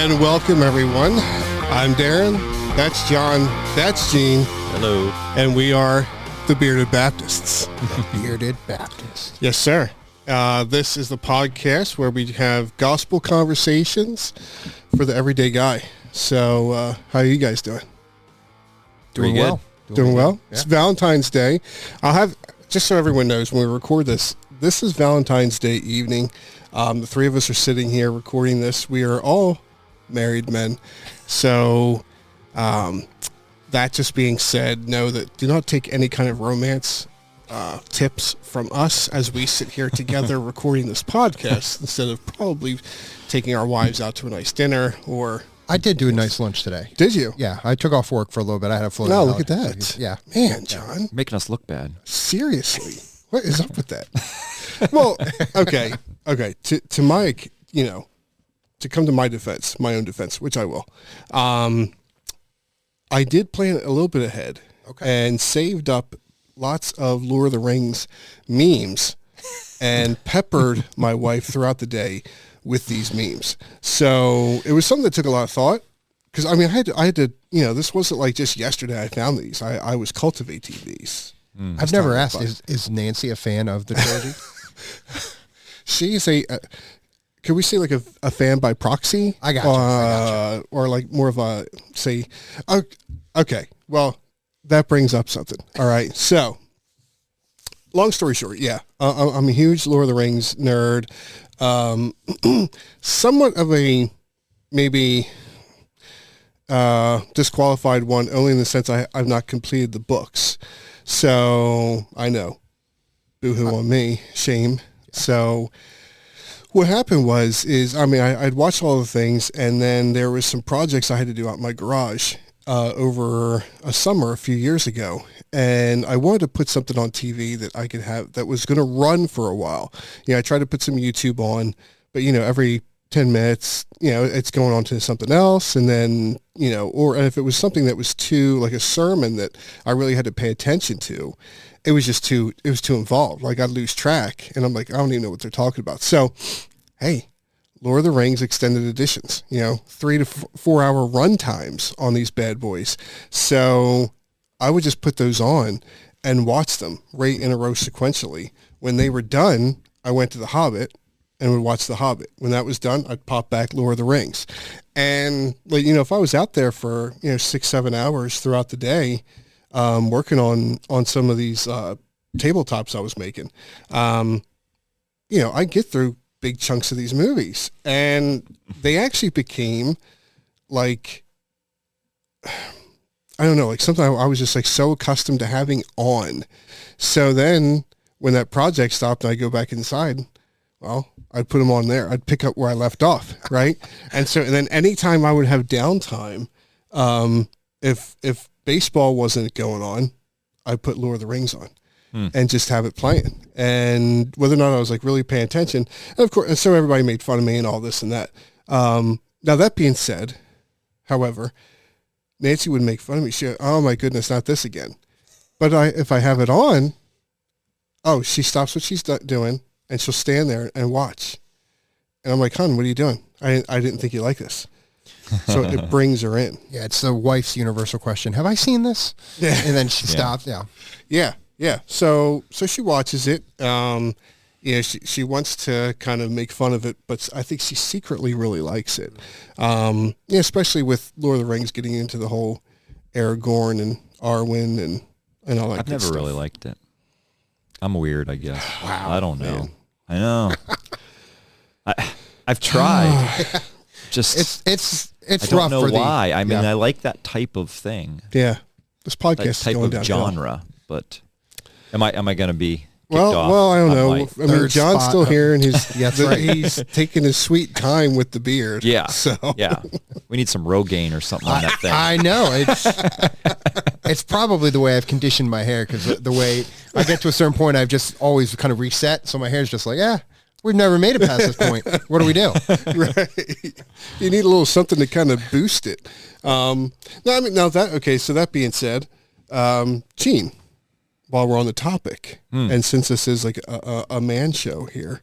And welcome, everyone. I'm Darren. That's John. That's Gene. Hello. And we are the Bearded Baptists. The Bearded Baptists. Yes, sir. This is the podcast where we have gospel conversations for the everyday guy. So, how are you guys doing? Doing well. Doing well? Yeah. It's Valentine's Day. I'll have, just so everyone knows, when we record this is Valentine's Day evening. The three of us are sitting here recording this. We are all married men. So, that just being said, know that do not take any kind of romance tips from us as we sit here together recording this podcast instead of probably taking our wives out to a nice dinner or... I did do a nice lunch today. Did you? Yeah, I took off work for a little bit. I had a floating No, look at holiday. that. Yeah. Man, John. Making us look bad. Seriously. What is up with that? Well, okay. To my, to come to my defense, my own defense, which I will. I did plan a little bit ahead and saved up lots of Lord of the Rings memes and peppered my wife throughout the day with these memes. So it was something that took a lot of thought because, I mean, I had to, this wasn't like just yesterday I found these. I was cultivating these. I've never asked, is Nancy a fan of the trilogy? She's could we say like a fan by proxy? I got you. Or like more of a, say, okay, well, that brings up something. All right, so, long story short, yeah, I'm a huge Lord of the Rings nerd. Somewhat of a, maybe, disqualified one, only in the sense I've not completed the books. So, I know. Boo-hoo on me. Shame. So what happened I'd watched all the things, and then there was some projects I had to do out in my garage over a summer a few years ago. And I wanted to put something on TV that I could have that was going to run for a while. I tried to put some YouTube on, but every 10 minutes, it's going on to something else. And then, or if it was something that was too, like a sermon that I really had to pay attention to, it was too involved. Like I'd lose track and I'm like, I don't even know what they're talking about. So, hey, Lord of the Rings extended editions, 3 to 4 hour run times on these bad boys. So I would just put those on and watch them right in a row sequentially. When they were done, I went to The Hobbit and would watch The Hobbit. When that was done, I'd pop back Lord of the Rings. And, like, if I was out there for, 6-7 hours throughout the day, working on some of these tabletops I was making, I get through big chunks of these movies. And they actually became, like, I don't know, like something I was just, like, so accustomed to having on. So then when that project stopped and I go back inside, well, I'd put them on there. I'd pick up where I left off, right? And then anytime I would have downtime, if baseball wasn't going on, I'd put Lord of the Rings on and just have it playing. And whether or not I was like really paying attention, and of course, and so everybody made fun of me and all this and that. Now that being said, however, Nancy would make fun of me. Oh my goodness, not this again. But if I have it on, she stops what she's doing. And she'll stand there and watch. And I'm like, hon, what are you doing? I didn't think you like this. So it brings her in. Yeah, it's the wife's universal question. Have I seen this? Yeah. And then she stops. Yeah. Yeah. So she watches it. She wants to kind of make fun of it, but I think she secretly really likes it. Especially with Lord of the Rings getting into the whole Aragorn and Arwen and all that I've good never stuff. really liked it. I'm weird, I guess. Wow. I don't know. Man. I know. I've tried. Just it's I don't rough know for why. I mean, yeah. I like that type of thing. Yeah. This podcast That is type going of downhill. genre. But am I going to be kicked off? Well, I don't on know. my- I mean, third John's spot. still here, and he's That's right. he's taking his sweet time with the beard. Yeah. So Yeah. We need some Rogaine or something on that thing. I know. It's probably the way I've conditioned my hair because the way I get to a certain point, I've just always kind of reset. So my hair's just like, we've never made it past this point. What do we do? right. You need a little something to kind of boost it. So that being said, Gene, while we're on the topic, and since this is like a man show here,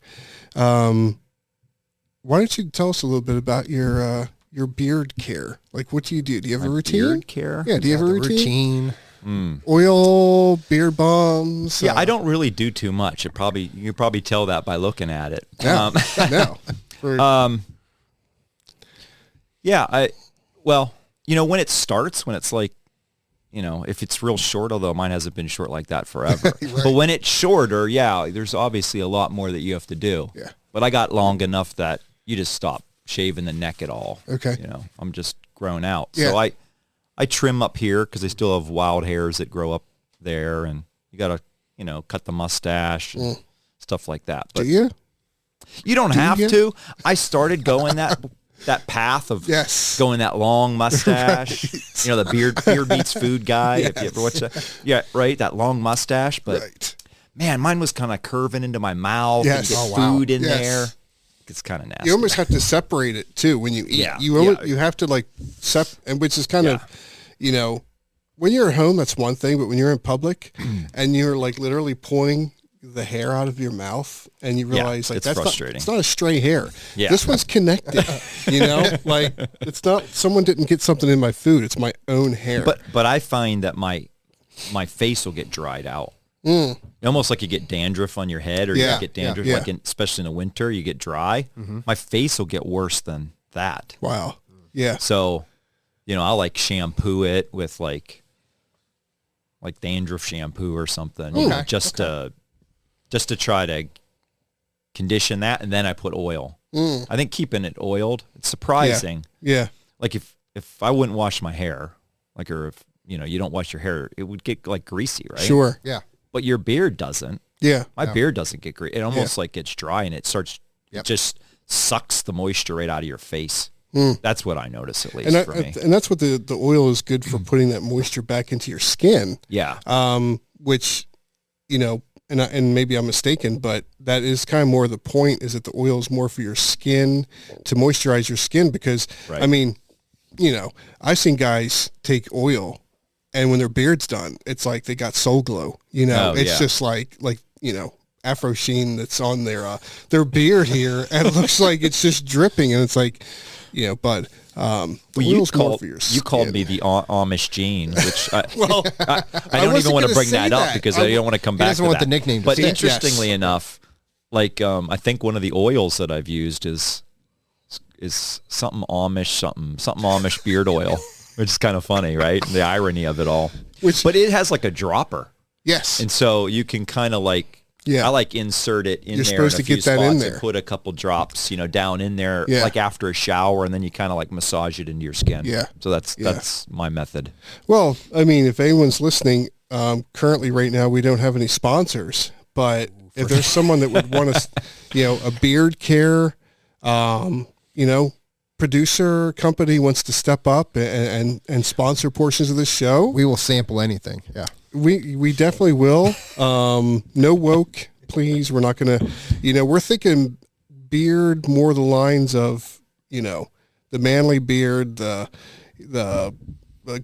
why don't you tell us a little bit about your your beard care? Like, what do you do? Do you have a routine? Beard care? Yeah. Do you have a The routine? Mm. Oil, beard balms. Yeah, I don't really do too much. You can probably tell that by looking at it. No. No. Yeah, well, when it starts, when it's like, if it's real short, although mine hasn't been short like that forever. Right. But when it's shorter, yeah, there's obviously a lot more that you have to do. Yeah. But I got long enough that you just stop shaving the neck at all. Okay. I'm just grown out. Yeah. So I trim up here because I still have wild hairs that grow up there, and you got to, cut the mustache and stuff like that. But Do you? you don't Do have you? to. I started going that path of going that long mustache. Right. The beard beats food guy. Yes. If you ever watch that. Yeah, right. That long mustache. But Right. man, mine was kind of curving into my mouth Yes. and get Oh, wow. food in Yes. there. It's kind of nasty. You almost have to separate it too when you eat. Yeah. You have to like and which is kind of, when you're at home, that's one thing, but when you're in public and you're like literally pulling the hair out of your mouth and you realize like it's that's frustrating. it's not a stray hair. Yeah. This one's connected, like it's not, someone didn't get something in my food. It's my own hair. But I find that my face will get dried out. Almost like you get dandruff on your head, or Yeah, you get dandruff, yeah. like especially in the winter, you get dry. My face will get worse than that. Wow. Yeah. So, I'll like shampoo it with like dandruff shampoo or something, just to try to condition that, and then I put oil. I think keeping it oiled, it's surprising. Yeah. Like if I wouldn't wash my hair, or if you don't wash your hair, it would get like greasy, right? Sure. Yeah. But your beard doesn't. Yeah. My beard doesn't get greasy. It almost like gets dry, and it starts it just sucks the moisture right out of your face. That's what I notice, at least for me. And that's what the oil is good for, putting that moisture back into your skin. Yeah. Which, and maybe I'm mistaken, but that is kind of more the point, is that the oil is more for your skin, to moisturize your skin, because, Right. I mean, I've seen guys take oil and when their beard's done, it's like they got soul glow, it's just like, Afro sheen that's on their beard here, and it looks like it's just dripping, and it's like, bud, You oil's more for your you called skin. me the Amish Gene, which I Well, I don't even wasn't want to gonna bring say that up that. because I don't want to come back doesn't to want that. the nickname to But say it. interestingly Yes. enough, like I think one of the oils that I've used is something Amish, something Amish beard oil, which is kind of funny, right? The irony of it all. But it has like a dropper, Yes. and so you can kind of like. Yeah. I like insert it in You're there supposed in a to few get that in spots there. and put a couple drops, down in there, Yeah. like after a shower, and then you kind of like massage it into your skin. Yeah. So that's my method. Well, I mean, if anyone's listening, currently right now we don't have any sponsors, but if there's someone that would want us, a beard care, producer company wants to step up and sponsor portions of the show, We will sample anything. Yeah. we definitely will. No woke, please. We're not gonna, we're thinking beard more the lines of, the manly beard, the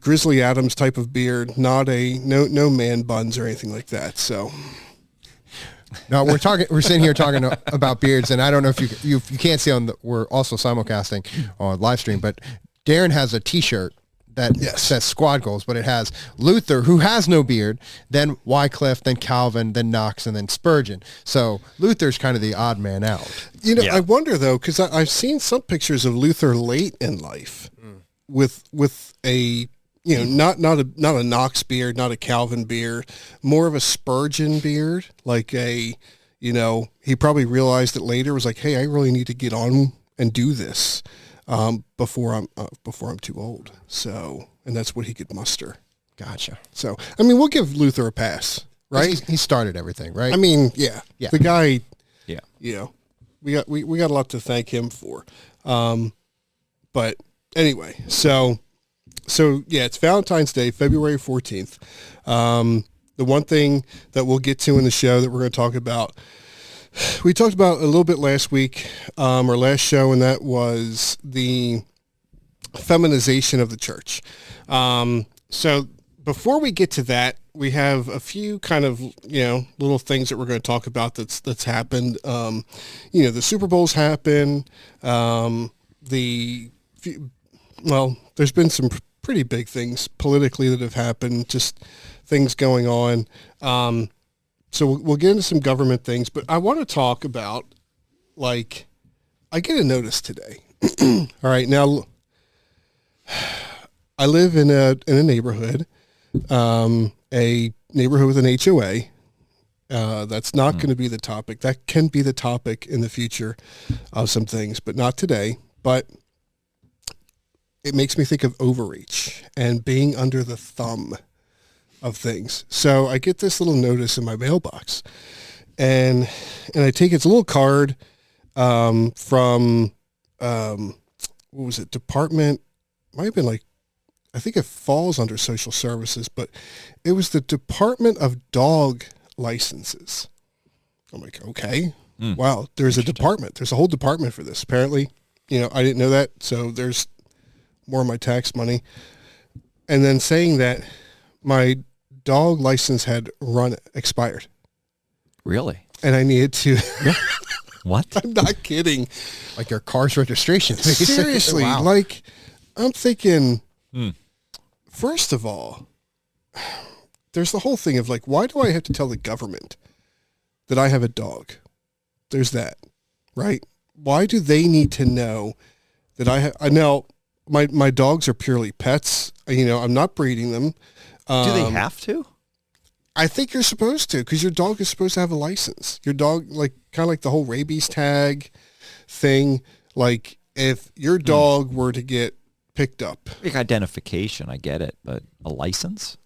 Grizzly Adams type of beard, not no man buns or anything like that. So No, we're sitting here talking about beards, and I don't know if you can't see we're also simulcasting on live stream, but Darren has a t-shirt that says squad goals, but it has Luther, who has no beard, then Wycliffe, then Calvin, then Knox, and then Spurgeon. So Luther's kind of the odd man out. Yeah. I wonder though, because I've seen some pictures of Luther late in life with a, not a Knox beard, not a Calvin beard, more of a Spurgeon beard, like a, he probably realized it later, was like, hey, I really need to get on and do this before I'm too old. So, and that's what he could muster. Gotcha. So, I mean, we'll give Luther a pass, right? He started everything, right? I mean, yeah. The guy, Yeah. we got a lot to thank him for. But anyway, so yeah, it's Valentine's Day, February 14th. The one thing that we'll get to in the show that we're going to talk about, we talked about a little bit last week, or last show, and that was the feminization of the church. So before we get to that, we have a few kind of, little things that we're going to talk about that's happened. The Super Bowl's happened. The there's been some pretty big things politically that have happened, just things going on. So we'll get into some government things, but I want to talk about, like, I get a notice today. All right, now I live in a neighborhood, a neighborhood with an HOA. That's not going to be the topic. That can be the topic in the future of some things, but not today. But it makes me think of overreach and being under the thumb of things. So I get this little notice in my mailbox, and I take it's a little card from what was it? Department, might have been like, I think it falls under social services, but it was the Department of Dog Licenses. I'm like, okay, wow, there's a department. There's a whole department for this. Apparently, I didn't know that. So there's more of my tax money. And then saying that my dog license had expired. Really? And I needed to. What? I'm not kidding. Like your car's registration. Seriously, wow. like I'm thinking, first of all, there's the whole thing of like, why do I have to tell the government that I have a dog? There's that, right? Why do they need to know that I know my dogs are purely pets. I'm not breeding them. Do they have to? I think you're supposed to, because your dog is supposed to have a license. Your dog, like, kind of like the whole rabies tag thing. Like, if your dog were to get picked up. Like identification, I get it, but a license?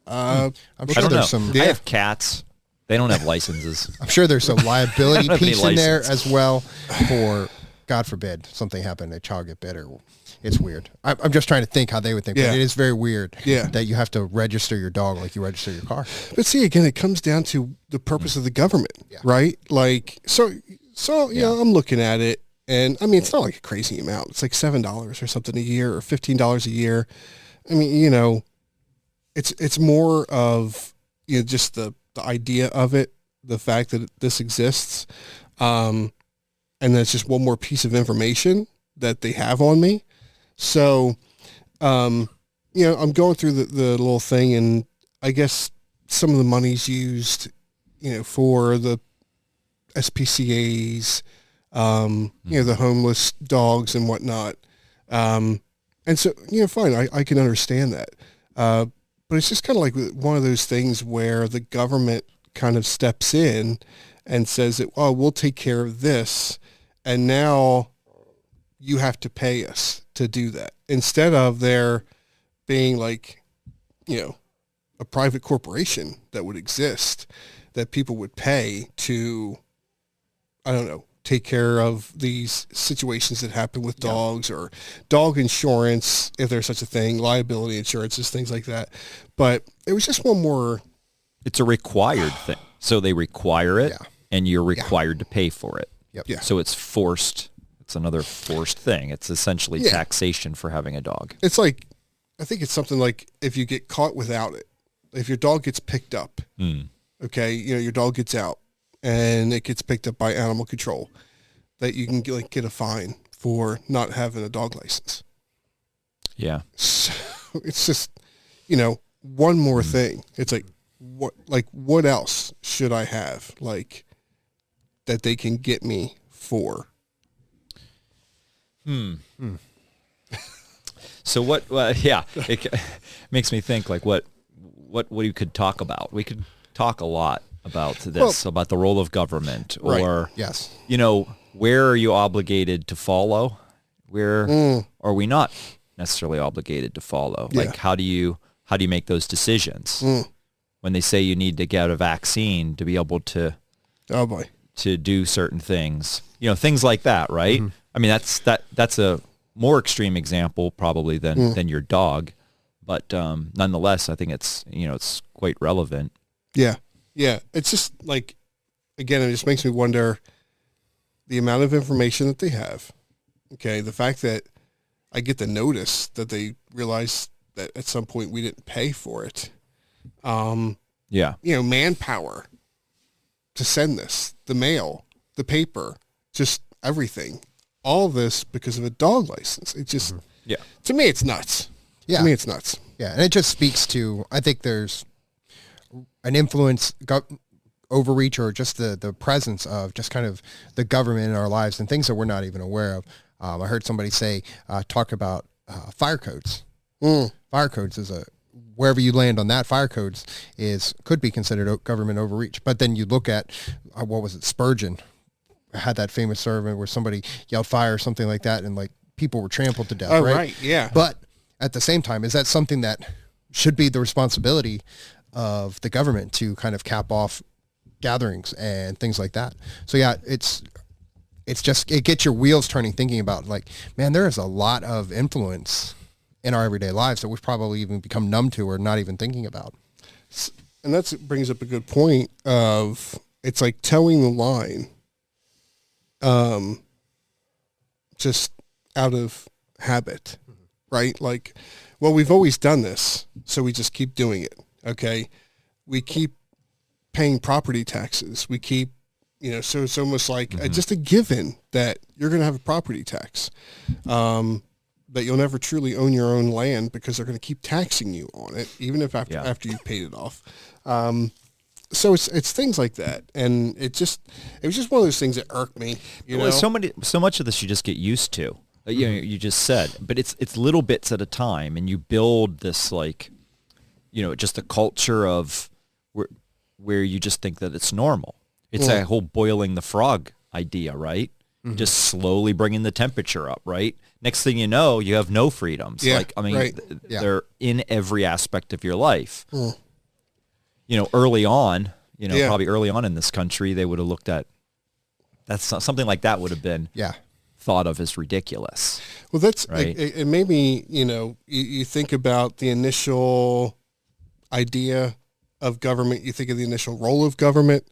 I'm I sure don't there's know. some. I have cats. They don't have licenses. I'm sure there's some liability don't have any piece in there license. as well for, God forbid, something happened, a child get bit, or it's weird. I'm just trying to think how they would think. Yeah. But it is very weird Yeah. that you have to register your dog like you register your car. But see, again, it comes down to the purpose of the government, right? Like, so I'm looking at it, and I mean, it's not like a crazy amount. It's like $7 or something a year, or $15 a year. I mean, it's more of just the idea of it, the fact that this exists, and that's just one more piece of information that they have on me. So, I'm going through the little thing, and I guess some of the money's used, for the SPCAs, the homeless dogs and whatnot. And so, fine, I can understand that. But it's just kind of like one of those things where the government kind of steps in and says that, oh, we'll take care of this. And now you have to pay us to do that, instead of there being like, a private corporation that would exist that people would pay to, I don't know, take care of these situations that happen with dogs, or dog insurance, if there's such a thing, liability insurances, things like that. But it was just one more. It's a required thing. So they require it, and you're required to pay for it. Yep. Yeah. So it's forced. It's another forced thing. It's essentially taxation for having a dog. It's like, I think it's something like if you get caught without it, if your dog gets picked up, okay, your dog gets out and it gets picked up by animal control, that you can get a fine for not having a dog license. Yeah. So it's just, one more thing. It's like, what else should I have, like, that they can get me for? So what? It makes me think like what we could talk about. We could talk a lot about this, about the role of government, or Yes. Where are you obligated to follow? Where are we not necessarily obligated to follow? Yeah. Like how do you make those decisions when they say you need to get a vaccine to be able to Oh boy. to do certain things? Things like that, right? I mean, that's a more extreme example probably than your dog, but nonetheless, I think it's it's quite relevant. Yeah. Yeah. It's just like, again, it just makes me wonder the amount of information that they have. Okay. The fact that I get the notice that they realize that at some point we didn't pay for it. Manpower to send this, the mail, the paper, just everything. all this because of a dog license. It just, Yeah. to me, it's nuts. Yeah. To me, it's nuts. Yeah, and it just speaks to, I think there's an influence, overreach, or just the presence of just kind of the government in our lives and things that we're not even aware of. I heard somebody talk about fire codes. Fire codes is wherever you land on that, fire codes could be considered government overreach. But then you look at, what was it, Spurgeon had that famous sermon where somebody yelled fire or something like that, and like people were trampled to death. Oh, right? right, yeah. But at the same time, is that something that should be the responsibility of the government to kind of cap off gatherings and things like that? So yeah, it's just, it gets your wheels turning thinking about, like, man, there is a lot of influence in our everyday lives that we've probably even become numb to or not even thinking about. And that brings up a good point of, it's like towing the line, just out of habit, right? Like, well, we've always done this, so we just keep doing it. Okay. We keep paying property taxes. We keep, so it's almost like just a given that you're going to have a property tax, that you'll never truly own your own land because they're going to keep taxing you on it, even if after you've paid it off. So it's things like that. And it was just one of those things that irked me, Well, so much of this you just get used to. You just said, but it's little bits at a time, and you build this, like, just a culture of where you just think that it's normal. It's that whole boiling the frog idea, right? Just slowly bringing the temperature up, right? Next thing you know, you have no freedoms. Yeah, like, I mean, right. They're in every aspect of your life. Early on, probably early on in this country, they would have looked at something like that would have been thought of as ridiculous. Well, that's right. It made me, you think about the initial idea of government. You think of the initial role of government,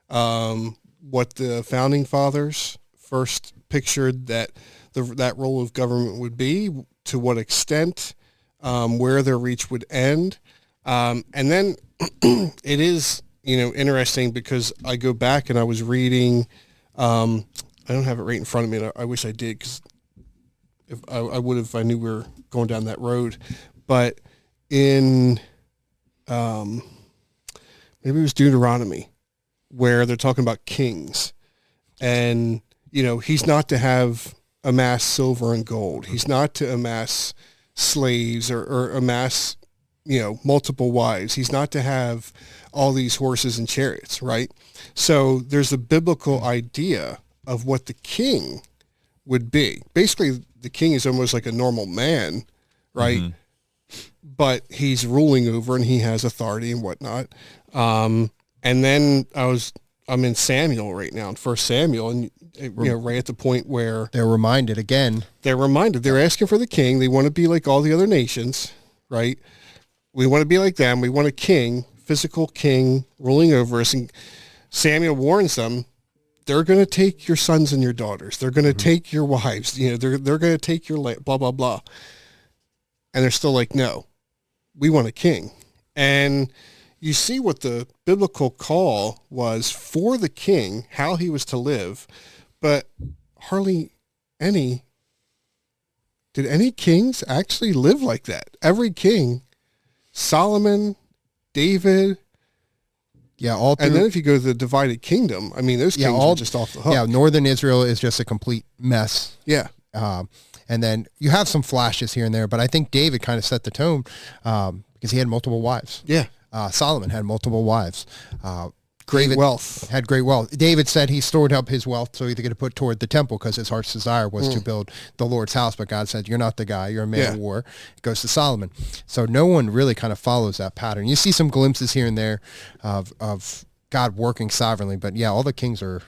what the founding fathers first pictured that that role of government would be, to what extent, where their reach would end. And then it is, interesting because I go back and I was reading, I don't have it right in front of me, and I wish I did, because if I would have, if I knew we were going down that road. But in, maybe it was Deuteronomy, where they're talking about kings, and he's not to have amass silver and gold. He's not to amass slaves or amass, multiple wives. He's not to have all these horses and chariots, right? So there's a biblical idea of what the king would be. Basically, the king is almost like a normal man, right? But he's ruling over, and he has authority and whatnot. And then I'm in Samuel right now, in 1 Samuel, and right at the point where they're reminded again. They're asking for the king. They want to be like all the other nations, right? We want to be like them. We want a king, physical king, ruling over us. And Samuel warns them, they're going to take your sons and your daughters. They're going to take your wives. They're going to take your land, blah, blah, blah. And they're still like, no, we want a king. And you see what the biblical call was for the king, how he was to live, but hardly did any kings actually live like that? Every king, Solomon, David, all through, and then if you go to the divided kingdom, I mean, those kings are just off the hook. Yeah, northern Israel is just a complete mess. Yeah. And then you have some flashes here and there, but I think David kind of set the tone because he had multiple wives. Yeah. Solomon had multiple wives. Great wealth. Had great wealth. David said he stored up his wealth so he could put toward the temple because his heart's desire was to build the Lord's house. But God said, you're not the guy. You're a man of war. It goes to Solomon. So no one really kind of follows that pattern. You see some glimpses here and there of God working sovereignly. But all the kings are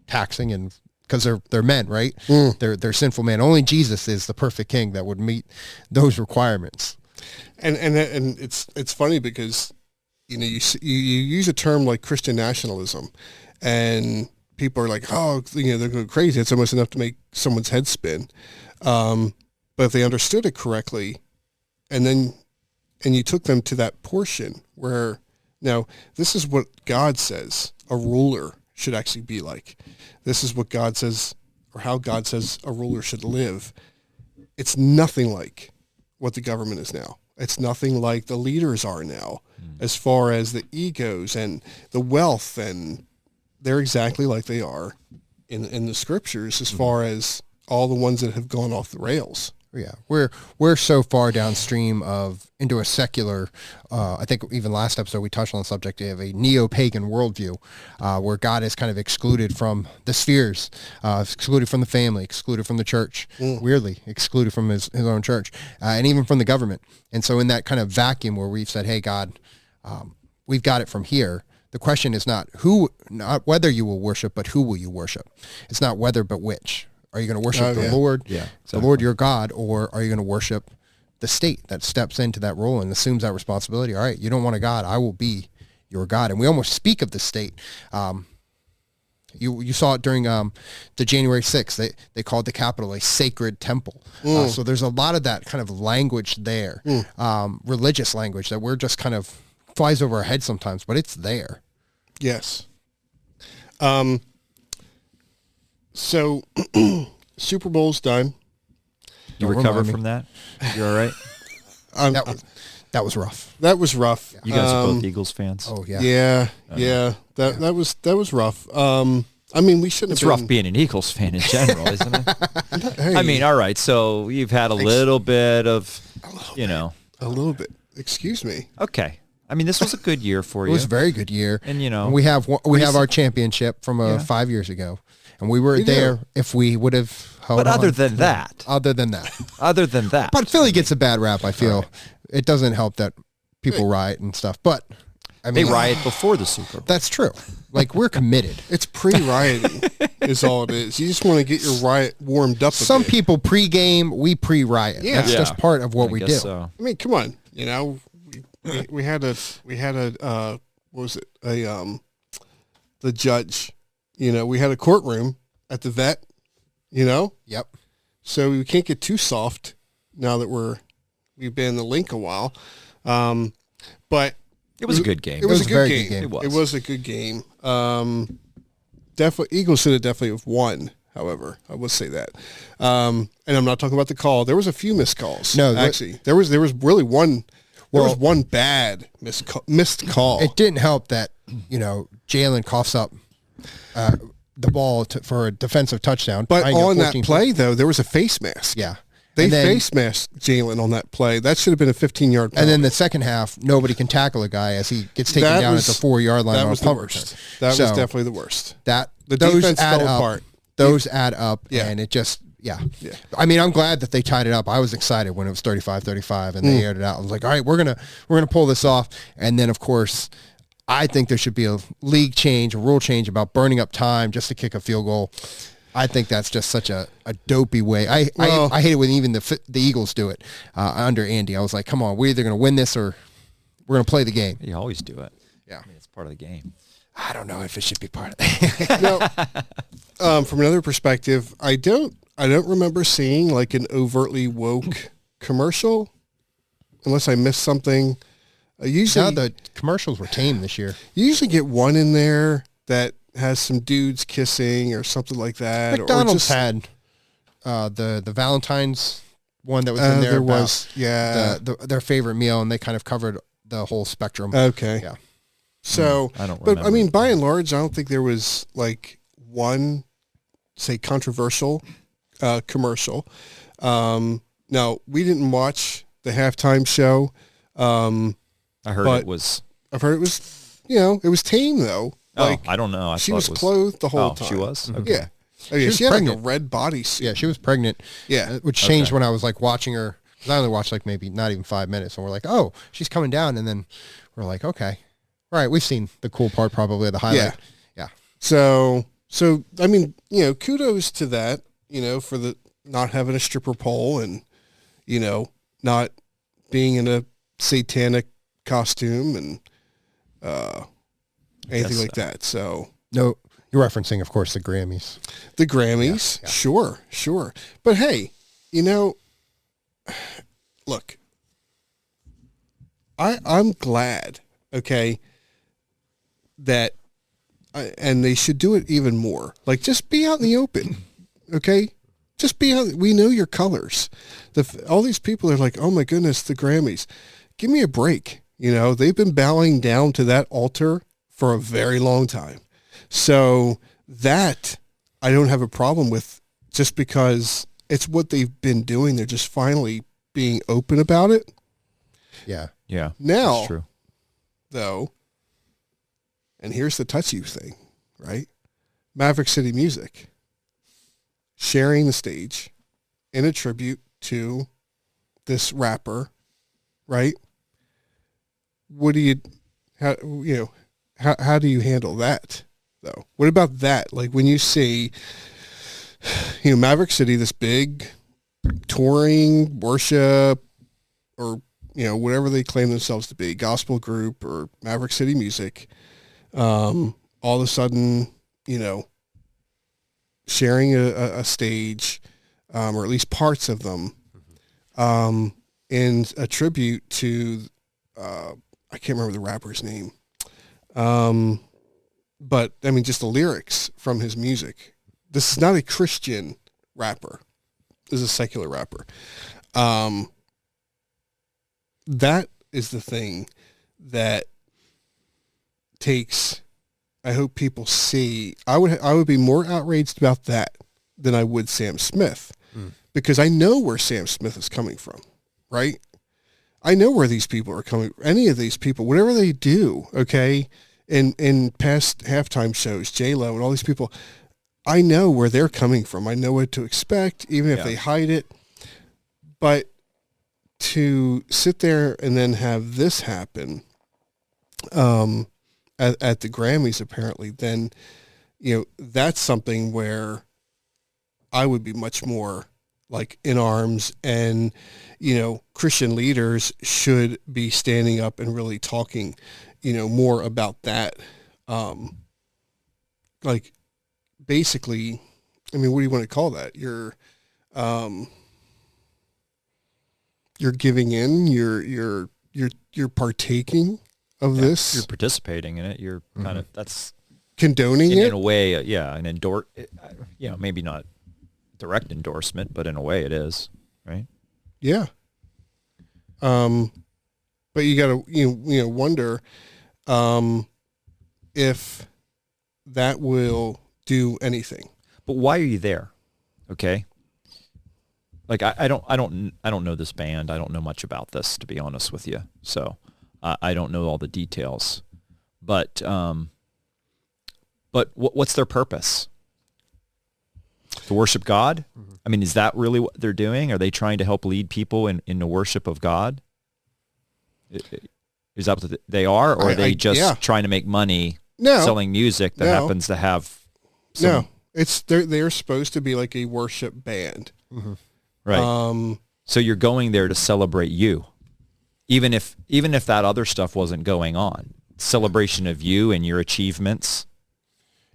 taxing, and because they're men, right? They're sinful men. Only Jesus is the perfect king that would meet those requirements. And it's funny because you use a term like Christian nationalism, and people are like, oh, they're going crazy. It's almost enough to make someone's head spin. But if they understood it correctly, and you took them to that portion where, now, this is what God says a ruler should actually be like. This is what God says or how God says a ruler should live, it's nothing like what the government is now. It's nothing like the leaders are now, as far as the egos and the wealth, and they're exactly like they are in the scriptures, as far as all the ones that have gone off the rails. Yeah, we're so far downstream into a secular. I think even last episode we touched on the subject of a neo-pagan worldview, where God is kind of excluded from the spheres, excluded from the family, excluded from the church. Weirdly, excluded from his own church, and even from the government. And so in that kind of vacuum where we've said, "Hey, God, we've got it from here." The question is not whether you will worship, but who will you worship? It's not whether, but which. Are you going to worship the Lord, the Lord your God, or are you going to worship the state that steps into that role and assumes that responsibility? All right, you don't want a God, I will be your God. And we almost speak of the state. You saw it during the January 6th. They called the Capitol a sacred temple. So there's a lot of that kind of language there, religious language that we're just kind of flies over our head sometimes, but it's there. Yes. So Super Bowl's done. You recover from that? You all right? That was rough. That was rough. You guys are both Eagles fans. Oh yeah. Yeah. That was rough. I mean, we shouldn't It's have rough been, being an Eagles fan in general, isn't it? Hey, I mean, all right. So you've had a little bit of, a little bit. Excuse me. Okay. I mean, this was a good year for you. It was a very good year. And, we have our championship from 5 years ago. And we were there if we would have held But on. other than that. Other than that. But Philly gets a bad rap, I feel. Right. It doesn't help that people riot and stuff. But, I mean. They riot before the Super Bowl. That's true. Like, we're committed. It's pre-rioting is all it is. You just want to get your riot warmed up a Some bit. people pre-game, we pre-riot. Yeah. That's just part of what we do. So. I mean, come on. We had what was it? The judge. We had a courtroom at the vet, Yep. So we can't get too soft now that we've been in the link a while. But it was a good game. It was a good game. It was a good game. Definitely, Eagles should have definitely have won. However, I would say that. And I'm not talking about the call. There was a few missed calls. No, actually, there was really one. There was one bad missed call. It didn't help that Jalen coughs up the ball for a defensive touchdown. But on that play, though, there was a face mask. Yeah. They face masked Jalen on that play. That should have been a 15-yard penalty. And then the second half, nobody can tackle a guy as he gets taken down at the 4-yard line. That on was a the punt worst. return. That was definitely the worst. The defense fell apart. Those add up, and it just, yeah. I mean, I'm glad that they tied it up. I was excited when it was 35-35, and they aired it out. I was like, all right, we're gonna pull this off. And then, of course, I think there should be a league change, a rule change about burning up time just to kick a field goal. I think that's just such a dopey way. I hate it when even the Eagles do it under Andy. I was like, come on, we're either going to win this or we're going to play the game. You always do it. Yeah. I mean, it's part of the game. I don't know if it should be part of it. From another perspective, I don't remember seeing like an overtly woke commercial unless I missed something. Usually the commercials were tame this year. You usually get one in there that has some dudes kissing or something like that. McDonald's had the Valentines one that was in there. There was, their favorite meal, and they kind of covered the whole spectrum. Okay. Yeah. So, I don't remember. But I mean, by and large, I don't think there was like one, say, controversial commercial. Now, we didn't watch the halftime show. I heard it was. I've heard it was, it was tame though. Like, I don't know. She was clothed the whole time. She was? Okay. Yeah. Oh, yeah. She had like a red bodysuit. Yeah, she was pregnant. Yeah. Which changed when I was like watching her. Because I only watched like maybe not even 5 minutes. And we're like, oh, she's coming down. And then we're like, okay. All right, we've seen the cool part probably, the highlight. Yeah. So I mean, kudos to that, for the not having a stripper pole and, not being in a satanic costume and anything like that. So no, you're referencing, of course, the Grammys. The Grammys, yeah. Sure. But hey, look, I'm glad, okay, that, and they should do it even more. Like, just be out in the open. Okay, just be on. We know your colors. All these people are like, oh my goodness, the Grammys. Give me a break. You know, they've been bowing down to that altar for a very long time. So that I don't have a problem with, just because it's what they've been doing. They're just finally being open about it. Yeah. Yeah. Now, that's true. Though, and here's the touchy thing, right? Maverick City Music sharing the stage in a tribute to this rapper, right? What do you, how do you handle that though? What about that? Like when you see, Maverick City, this big touring worship, or whatever they claim themselves to be, gospel group or Maverick City Music, all of a sudden, sharing a stage, or at least parts of them, in a tribute to, I can't remember the rapper's name. But I mean, just the lyrics from his music. This is not a Christian rapper. This is a secular rapper. That is the thing that takes, I hope people see, I would be more outraged about that than I would Sam Smith, because I know where Sam Smith is coming from, right? I know where these people are coming. Any of these people, whatever they do, okay, in past halftime shows, J-Lo and all these people, I know where they're coming from. I know what to expect, even if they hide it. But to sit there and then have this happen at the Grammys, apparently, then, that's something where I would be much more like in arms, and, Christian leaders should be standing up and really talking, more about that. Like basically, I mean, what do you want to call that? You're giving in, you're partaking of this. You're participating in it. You're kind of, that's condoning it in a way. An maybe not direct endorsement, but in a way it is, right? Yeah. But you gotta, wonder, if that will do anything. But why are you there? Okay. Like I don't know this band. I don't know much about this, to be honest with you. So I don't know all the details. But what's their purpose? To worship God? Mm-hmm. I mean, is that really what they're doing? Are they trying to help lead people in the worship of God? Is that what they are? Or are they just trying to make money selling music that happens to have some... No, they're supposed to be like a worship band. Mm-hmm. Right. So you're going there to celebrate you. Even if that other stuff wasn't going on. Celebration of you and your achievements.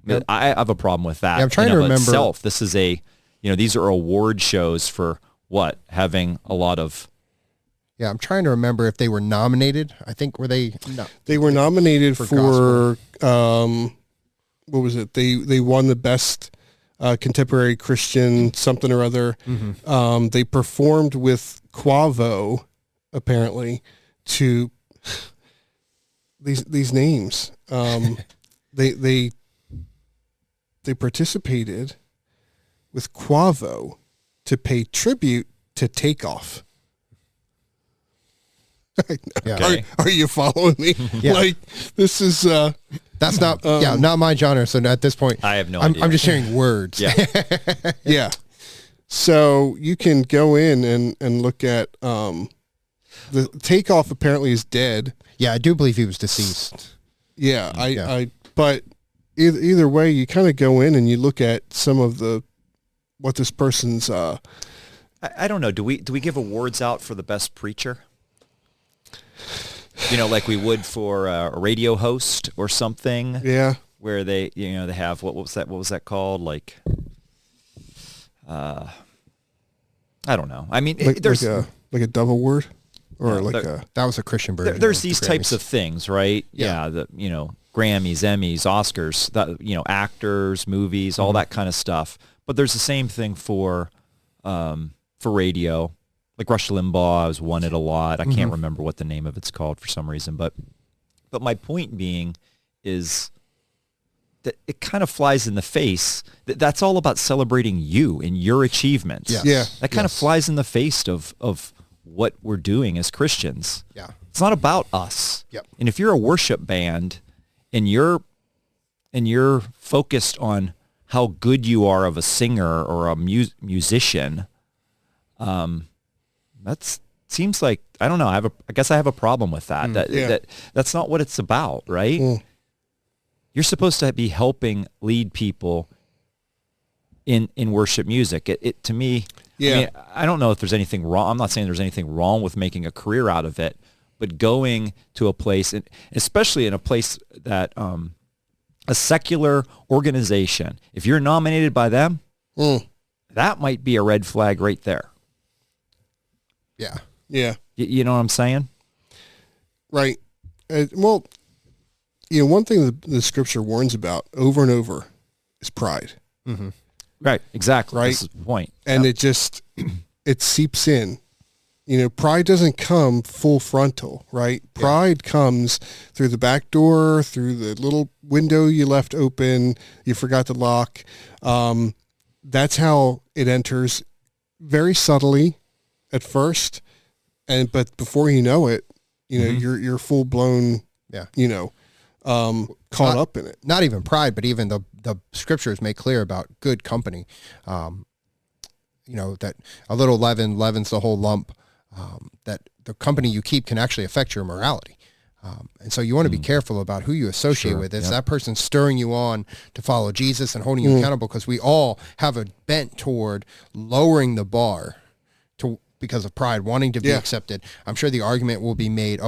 Yep. I have a problem with that. Yeah, I'm trying to remember. Itself. This is these are award shows for what? Having a lot of... Yeah, I'm trying to remember if they were nominated. I think they were nominated for what was it? They won the best contemporary Christian something or other. Mm-hmm. They performed with Quavo, apparently, to these names. They participated with Quavo to pay tribute to Takeoff. Okay. Are you following me? Yeah. Like, this is that's not not my genre. So at this point, I have no idea. I'm just sharing words. Yeah. Yeah. So you can go in and look at the Takeoff. Apparently is dead. Yeah, I do believe he was deceased. Yeah, but either way, you kind of go in and you look at some of what this person's. I don't know. Do we give awards out for the best preacher? Like we would for a radio host or something. Yeah. Where they have what was that called? Like, I don't know. I mean, there's like a Dove Award, or that was a Christian version. There's these types of things, right? Yeah. Grammys, Emmys, Oscars, actors, movies, all that kind of stuff. But there's the same thing for radio. Like Rush Limbaugh has won it a lot. I can't remember what the name of it's called for some reason. But my point being is that it kind of flies in the face. That's all about celebrating you and your achievements. Yes. Yeah. That kind of flies in the face of what we're doing as Christians. Yeah. It's not about us. Yep. And if you're a worship band and you're focused on how good you are of a singer or a musician, that seems like, I don't know, I guess I have a problem with that. That's not what it's about, right? You're supposed to be helping lead people in worship music. It to me, I mean, I don't know if there's anything wrong. I'm not saying there's anything wrong with making a career out of it, but going to a place, and especially in a place that a secular organization, if you're nominated by them, that might be a red flag right there. Yeah. Yeah. You know what I'm saying? Right. Well, one thing the scripture warns about over and over is pride. Mm-hmm. Right. Exactly. Right. This is the point. And it seeps in. Pride doesn't come full frontal, right? Pride comes through the back door, through the little window you left open, you forgot to lock. That's how it enters, very subtly at first, but before you know it, you're full blown, caught up in it. Not even pride, but even the scriptures make clear about good company. That a little leaven leavens the whole lump. That the company you keep can actually affect your morality. And so you want to be careful about who you associate with. Is that person stirring you on to follow Jesus and holding you accountable? Because we all have a bent toward lowering the bar because of pride, wanting to be accepted. I'm sure the argument will be made,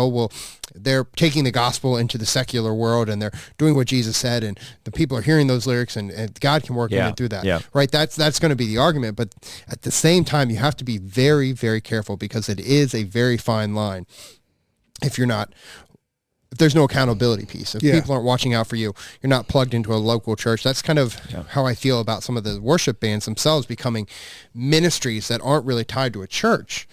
they're taking the gospel into the secular world and they're doing what Jesus said, and the people are hearing those lyrics, and God can work in and through that. Yeah. Right? That's going to be the argument. But at the same time, you have to be very, very careful, because it is a very fine line. If there's no accountability piece, if people aren't watching out for you, you're not plugged into a local church. That's kind of how I feel about some of the worship bands themselves becoming ministries that aren't really tied to a church.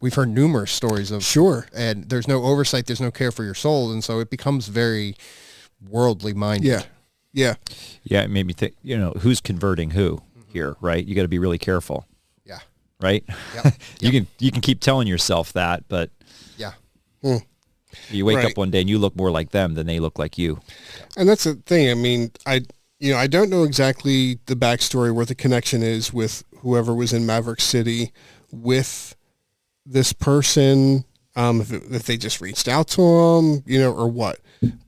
We've heard numerous stories of and there's no oversight, there's no care for your soul, and so it becomes very worldly minded. Yeah, it made me think, who's converting who here, right? You got to be really careful. Yeah. Right? Yep. You can keep telling yourself that, but you wake up one day and you look more like them than they look like you. And that's the thing. I mean, I don't know exactly the backstory, where the connection is with whoever was in Maverick City with this person, if they just reached out to them, or what.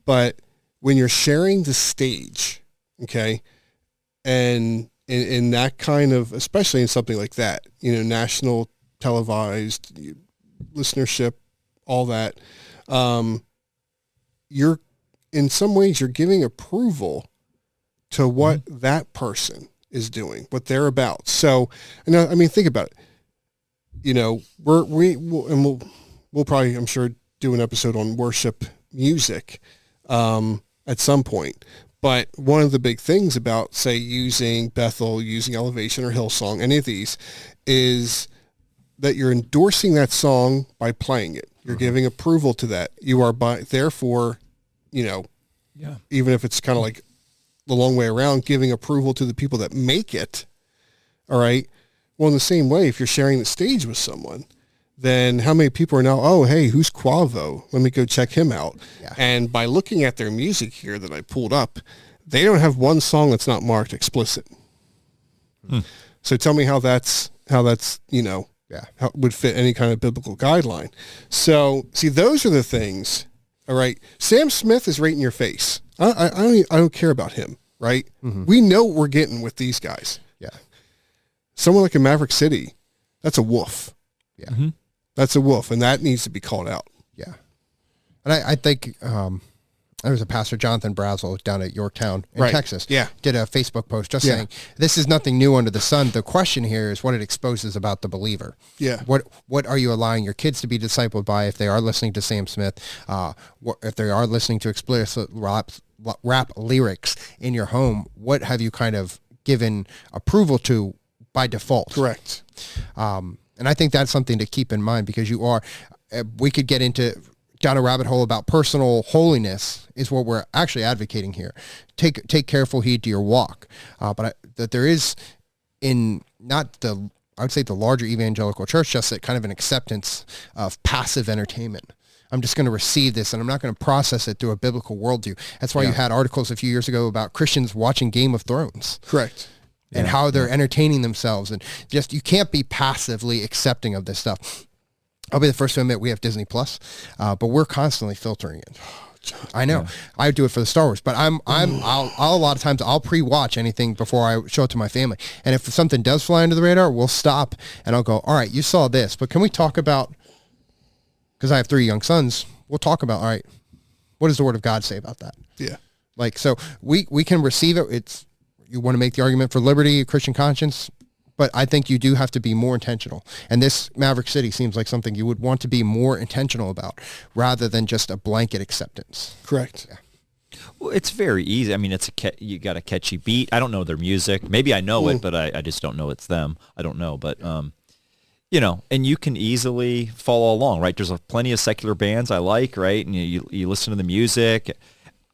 But when you're sharing the stage, okay, and in that kind of, especially in something like that, national televised listenership, all that, you're, in some ways, you're giving approval to what that person is doing, what they're about. So, think about it. We'll probably, I'm sure, do an episode on worship music at some point. But one of the big things about, say, using Bethel, using Elevation or Hillsong, any of these, is that you're endorsing that song by playing it. You're giving approval to that. You are therefore, even if it's kind of like the long way around, giving approval to the people that make it. All right. Well, in the same way, if you're sharing the stage with someone, then how many people are now, oh, hey, who's Quavo? Let me go check him out. Yeah. And by looking at their music here that I pulled up, they don't have one song that's not marked explicit. So tell me how that's how would fit any kind of biblical guideline. So, see, those are the things. All right. Sam Smith is right in your face. I don't care about him, right? We know what we're getting with these guys. Yeah. Someone like a Maverick City, that's a wolf. Yeah. That's a wolf, and that needs to be called out. Yeah. And I think there was a pastor, Jonathan Brazel, down at Yorktown in Texas. Yeah. Did a Facebook post just saying, this is nothing new under the sun. The question here is what it exposes about the believer. Yeah. What are you allowing your kids to be discipled by if they are listening to Sam Smith, if they are listening to explicit rap lyrics in your home? What have you kind of given approval to by default. Correct. And I think that's something to keep in mind, because we could get down a rabbit hole about personal holiness is what we're actually advocating here. Take careful heed to your walk. But that there is I would say the larger evangelical church, just that kind of an acceptance of passive entertainment. I'm just going to receive this and I'm not going to process it through a biblical worldview. That's why you had articles a few years ago about Christians watching Game of Thrones. Correct. And how they're entertaining themselves, and just, you can't be passively accepting of this stuff. I'll be the first to admit we have Disney Plus, but we're constantly filtering it. I know. Yeah. I do it for the Star Wars, but I'll a lot of times I'll pre-watch anything before I show it to my family. And if something does fly under the radar, we'll stop and I'll go, all right, you saw this, but can we talk about, because I have 3 young sons, we'll talk about, all right, what does the Word of God say about that? Yeah. Like, so we can receive it. You want to make the argument for liberty, Christian conscience, but I think you do have to be more intentional. And this Maverick City seems like something you would want to be more intentional about, rather than just a blanket acceptance. Correct. Yeah. Well, it's very easy. I mean, you got a catchy beat. I don't know their music. Maybe I know it, but I just don't know it's them. I don't know, but you know, and you can easily follow along, right? There's plenty of secular bands I like, right? And you listen to the music.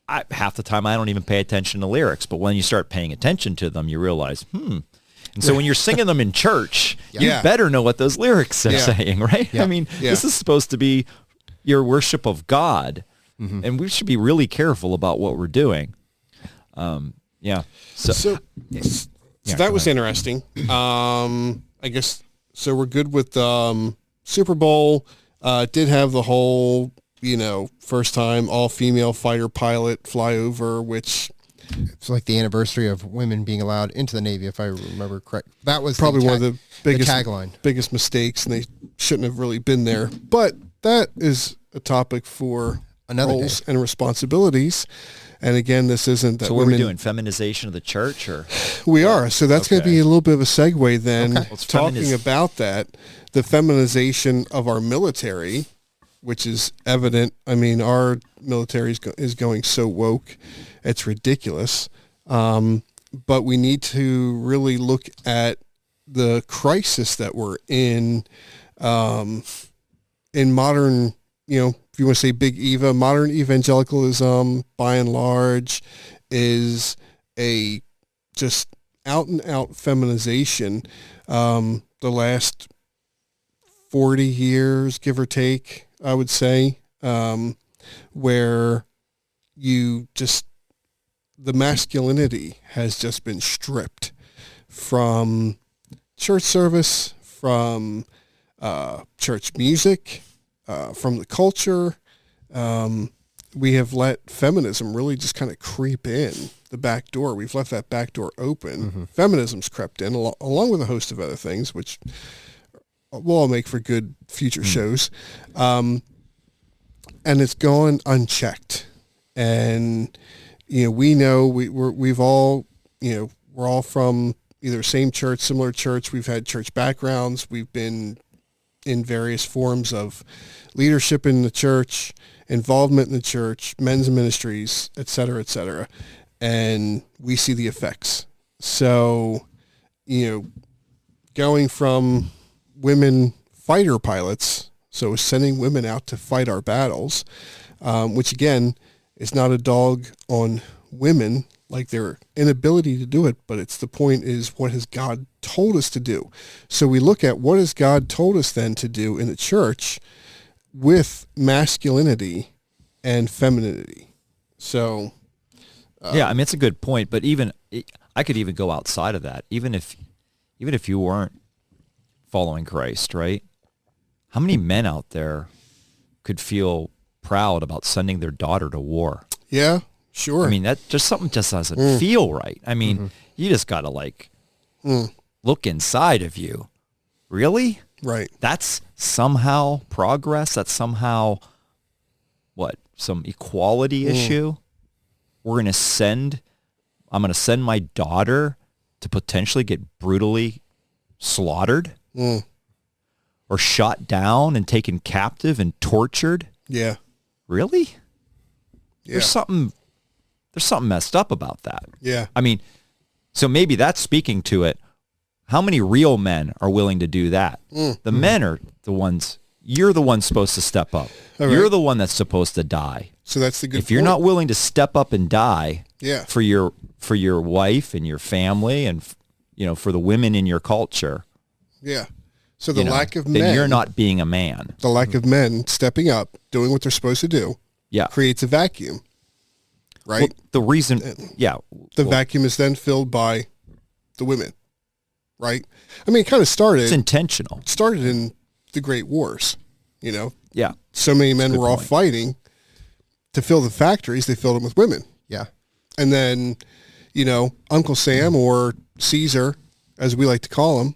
Half the time I don't even pay attention to lyrics, but when you start paying attention to them, you realize, And so when you're singing them in church, you better know what those lyrics are saying, right? Yeah. I mean, this is supposed to be your worship of God, and we should be really careful about what we're doing. So that was interesting. I guess, so we're good with Super Bowl. Did have the whole, first time all-female fighter pilot flyover, which... It's like the anniversary of women being allowed into the Navy, if I remember correct. That was probably one of the tagline. Biggest mistakes, and they shouldn't have really been there. But that is a topic for another roles day. And responsibilities. And again, this isn't that. So what are we doing? Feminization of the church, or we are. So that's going to be a little bit of a segue then, talking about that, the feminization of our military, which is evident. I mean, our military is going so woke, it's ridiculous. But we need to really look at the crisis that we're in modern, if you want to say big Eva, modern evangelicalism, by and large, is a just out and out feminization. The last 40 years, give or take, I would say, where the masculinity has just been stripped from church service, from church music, from the culture. We have let feminism really just kind of creep in the back door. We've left that back door open. Feminism's crept in along with a host of other things, which will all make for good future shows. And it's gone unchecked. And, we know we've all, we're all from either same church, similar church. We've had church backgrounds. We've been in various forms of leadership in the church, involvement in the church, men's ministries, et cetera, and we see the effects. So, going from women fighter pilots, so sending women out to fight our battles, which again is not a dog on women, like their inability to do it, but it's the point is, what has God told us to do? So we look at what has God told us then to do in the church with masculinity and femininity. So yeah, I mean, it's a good point, but I could even go outside of that. Even if you weren't following Christ, right? How many men out there could feel proud about sending their daughter to war? Yeah, sure. I mean, that just something just doesn't feel right. I mean, you just got to look inside of you. Really? Right. That's somehow progress. That's somehow some equality issue. I'm going to send my daughter to potentially get brutally slaughtered or shot down and taken captive and tortured. Yeah. Really? Yeah. There's something messed up about that. Yeah. I mean, So maybe that's speaking to it. How many real men are willing to do that? The men are the ones, you're the one supposed to step up. Right. You're the one that's supposed to die. So that's the good If you're not willing to step up and die for your wife and your family and, for the women in your culture. Yeah. So the lack of men. Then you're not being a man. The lack of men stepping up, doing what they're supposed to do. Yeah. Creates a vacuum. Right? Well, the reason, The vacuum is then filled by the women. Right? I mean, it kind of started. It's intentional. Started in the Great Wars, Yeah. So many men were all fighting to fill the factories. They filled them with women. Yeah. And then, Uncle Sam or Caesar, as we like to call him,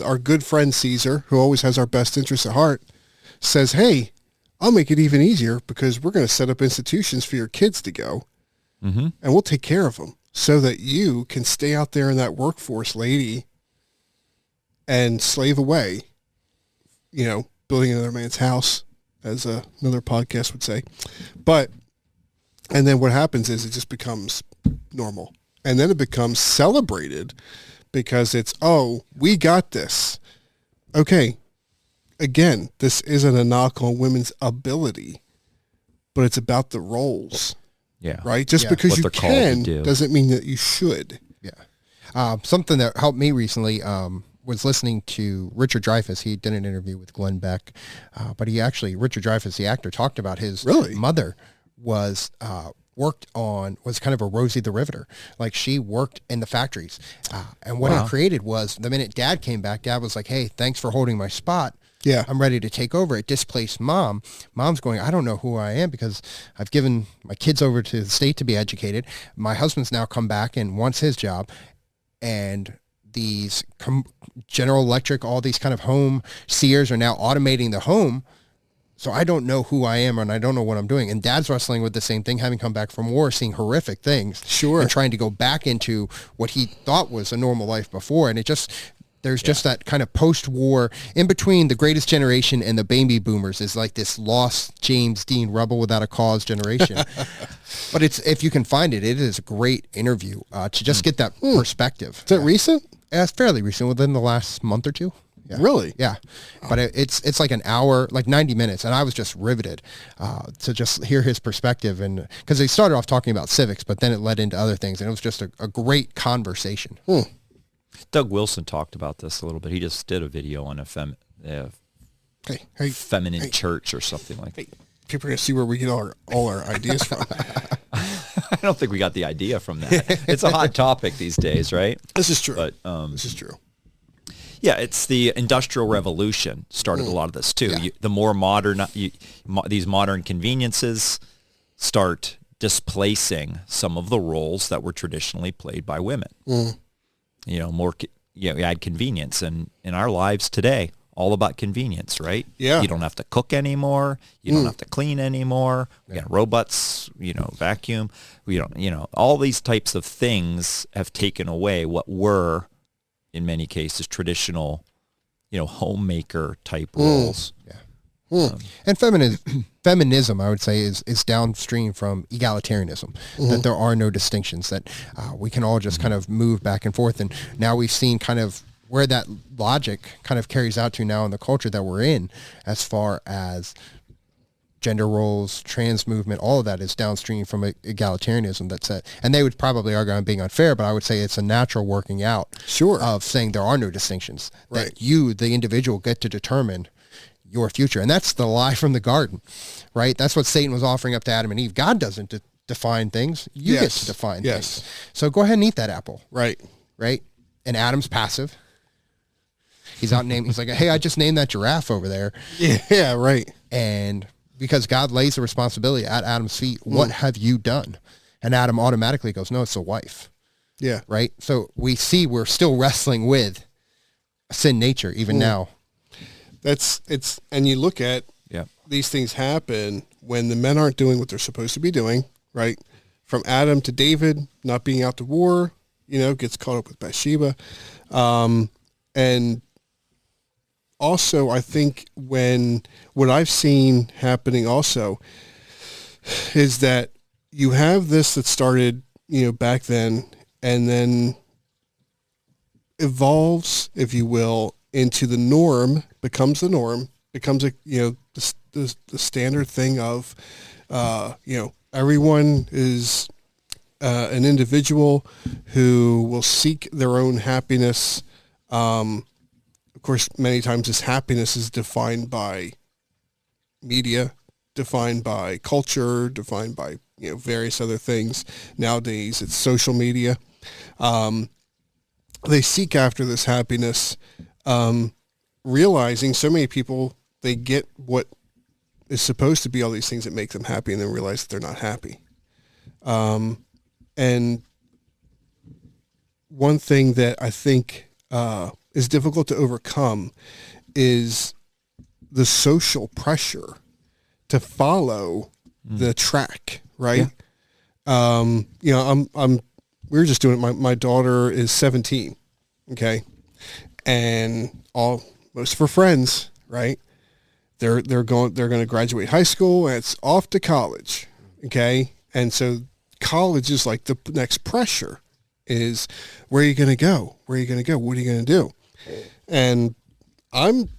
our good friend Caesar, who always has our best interests at heart, says, hey, I'll make it even easier because we're going to set up institutions for your kids to go, and we'll take care of them so that you can stay out there in that workforce, lady, and slave away, building another man's house, as another podcast would say. And then what happens is it just becomes normal. And then it becomes celebrated because it's, oh, we got this. Okay. Again, this isn't a knock on women's ability, but it's about the roles. Yeah. Right? Just because you can doesn't mean that you should. Yeah. Something that helped me recently was listening to Richard Dreyfuss. He did an interview with Glenn Beck, but Richard Dreyfuss, the actor, talked about his mother was was kind of a Rosie the Riveter. Like she worked in the factories. And what it created was the minute Dad came back, Dad was like, hey, thanks for holding my spot. Yeah. I'm ready to take over. It displaced Mom. Mom's going, I don't know who I am because I've given my kids over to the state to be educated. My husband's now come back and wants his job. And these General Electric, all these kind of home seers are now automating the home. So I don't know who I am and I don't know what I'm doing. And Dad's wrestling with the same thing, having come back from war, seeing horrific things. Sure. And trying to go back into what he thought was a normal life before. And there's just that kind of post-war, in between the greatest generation and the baby boomers is like this lost James Dean Rebel Without a Cause generation. But if you can find it, it is a great interview to just get that perspective. Is that recent? Yeah, it's fairly recent, within the last month or two. Yeah. Really? Yeah. But it's like an hour, like 90 minutes. And I was just riveted to just hear his perspective. And because they started off talking about civics, but then it led into other things. And it was just a great conversation. Doug Wilson talked about this a little bit. He just did a video on a feminine church or something like that. People are going to see where we get all our ideas from. I don't think we got the idea from that. It's a hot topic these days, right? This is true. But, this is true. Yeah, it's the Industrial Revolution started a lot of this too. Yeah. The more modern, these modern conveniences start displacing some of the roles that were traditionally played by women. You add convenience, and in our lives today, all about convenience, right? Yeah. You don't have to cook anymore. You don't have to clean anymore. We got robots, vacuum. We don't, all these types of things have taken away what were, in many cases, traditional, homemaker type roles. Yeah. And feminism, I would say, is downstream from egalitarianism, that there are no distinctions, that we can all just kind of move back and forth. And now we've seen kind of where that logic kind of carries out to now in the culture that we're in, as far as gender roles, trans movement, all of that is downstream from egalitarianism. And they would probably argue I'm being unfair, but I would say it's a natural working out of saying there are no distinctions, that you, the individual, get to determine your future. And that's the lie from the garden, right? That's what Satan was offering up to Adam and Eve. God doesn't define things. You get to define things. So go ahead and eat that apple. Right. And Adam's passive. He's out naming. He's like, hey, I just named that giraffe over there. Yeah, right. And because God lays the responsibility at Adam's feet, what have you done? And Adam automatically goes, no, it's the wife. Yeah. Right? So we see we're still wrestling with sin nature even now. And you look at these things happen when the men aren't doing what they're supposed to be doing, right? From Adam to David, not being out to war, gets caught up with Bathsheba. And also, I think what I've seen happening also is that you have this that started, back then and then evolves, if you will, into the norm, becomes a, the standard thing of, everyone is an individual who will seek their own happiness. Of course, many times this happiness is defined by media, defined by culture, defined by, various other things. Nowadays, it's social media. They seek after this happiness, realizing so many people, they get what is supposed to be all these things that make them happy and then realize that they're not happy. And one thing that I think is difficult to overcome is the social pressure to follow the track, right? Yeah. We were just doing it. My daughter is 17, okay, and most of her friends, right? They're going to graduate high school and it's off to college, okay, and so college is like the next pressure is, where are you going to go? Where are you going to go? What are you going to do? And I'm,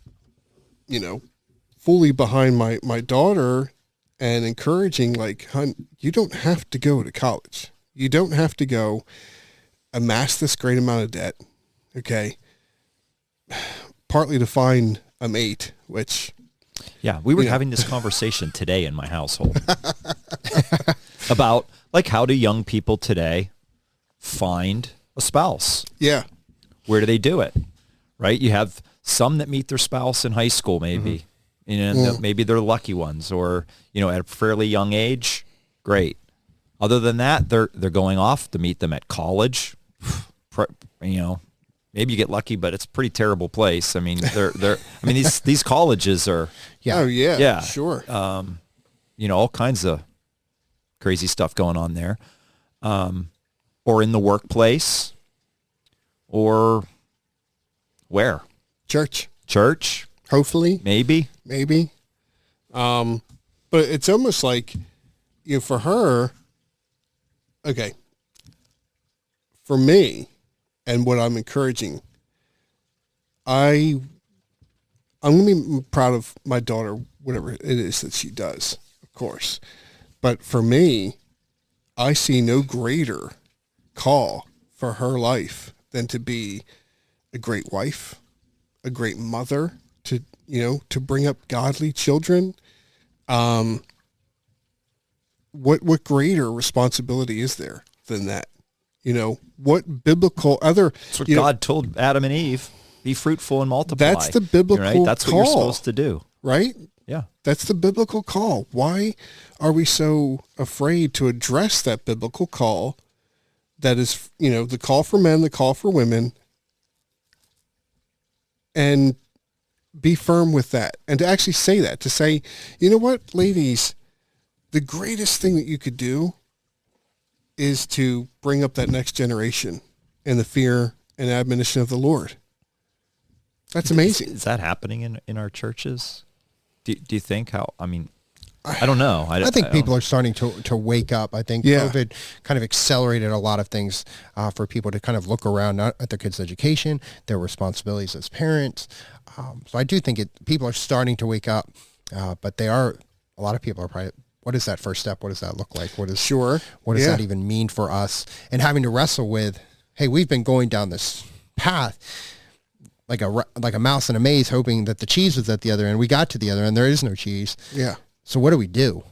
fully behind my daughter and encouraging, like, hun, you don't have to go to college. You don't have to go amass this great amount of debt, okay, partly to find a mate, which... Yeah, we were having this conversation today in my household about, like, how do young people today find a spouse? Yeah. Where do they do it? Right? You have some that meet their spouse in high school, maybe. Maybe they're lucky ones, or, at a fairly young age. Great. Other than that, they're going off to meet them at college. Maybe you get lucky, but it's a pretty terrible place. I mean, these colleges are. Yeah. Oh yeah. Yeah. Sure. All kinds of crazy stuff going on there, or in the workplace, or where? Church. Hopefully. Maybe. But it's almost like, for her, okay, for me, and what I'm encouraging, I'm going to be proud of my daughter, whatever it is that she does, of course. But for me, I see no greater call for her life than to be a great wife, a great mother, to bring up godly children. What greater responsibility is there than that? What biblical other... That's what God told Adam and Eve. Be fruitful and multiply. That's the biblical right? That's what call, you're supposed to do. Right? Yeah. That's the biblical call. Why are we so afraid to address that biblical call that is, the call for men, the call for women, and be firm with that, and to actually say that, to say, you know what, ladies, the greatest thing that you could do is to bring up that next generation in the fear and admonition of the Lord. That's amazing. Is that happening in our churches? Do you think I don't know. I think people are starting to wake up. I think COVID kind of accelerated a lot of things for people to kind of look around, not at their kids' education, their responsibilities as parents. So I do think people are starting to wake up, but a lot of people are probably, what is that first step? What does that look like? What does that even mean for us? And having to wrestle with, hey, we've been going down this path like a mouse in a maze, hoping that the cheese was at the other end. We got to the other end. There is no cheese. Yeah. So what do we do?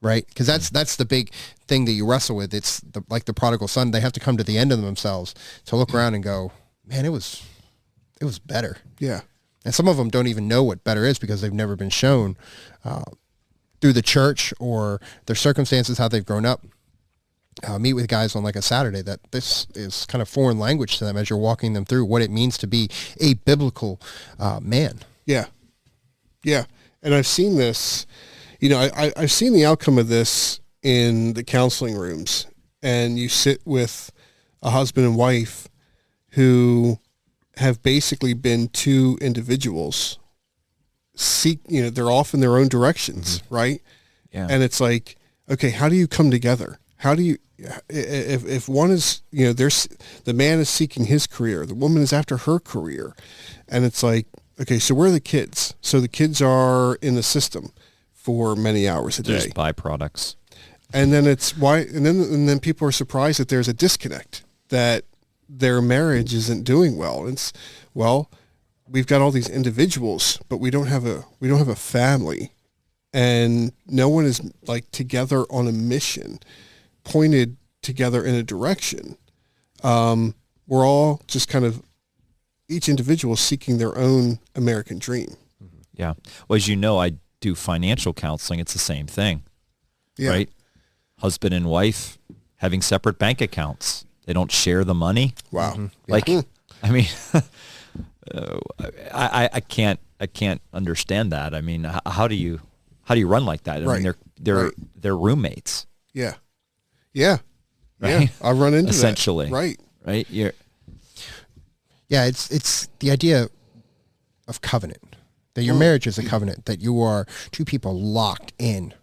Right? Because that's the big thing that you wrestle with. It's like the prodigal son. They have to come to the end of themselves to look around and go, man, it was better. Yeah. And some of them don't even know what better is because they've never been shown through the church or their circumstances, how they've grown up. Meet with guys on like a Saturday that this is kind of foreign language to them as you're walking them through what it means to be a biblical man. Yeah. Yeah. And I've seen this, I've seen the outcome of this in the counseling rooms, and you sit with a husband and wife who have basically been two individuals they're off in their own directions, right? Yeah. And it's like, okay, how do you come together? how do you, if one is, there's, the man is seeking his career, the woman is after her career, and it's like, okay, so where are the kids? So the kids are in the system for many hours a day. Just byproducts. And then it's why, and then people are surprised that there's a disconnect, that their marriage isn't doing well. It's, well, we've got all these individuals, but we don't have a family, and no one is like together on a mission, pointed together in a direction. We're all just kind of, each individual seeking their own American dream. Yeah. Well, as you know, I do financial counseling. It's the same thing, right? Husband and wife having separate bank accounts. They don't share the money. Wow. Mm-hmm. Like, I mean, I can't understand that. I mean, how do you run like that? I mean, they're roommates. Yeah. Right? Yeah. I run into essentially. that. Right. Yeah, it's the idea of covenant, that your marriage is a covenant, that you are two people locked in.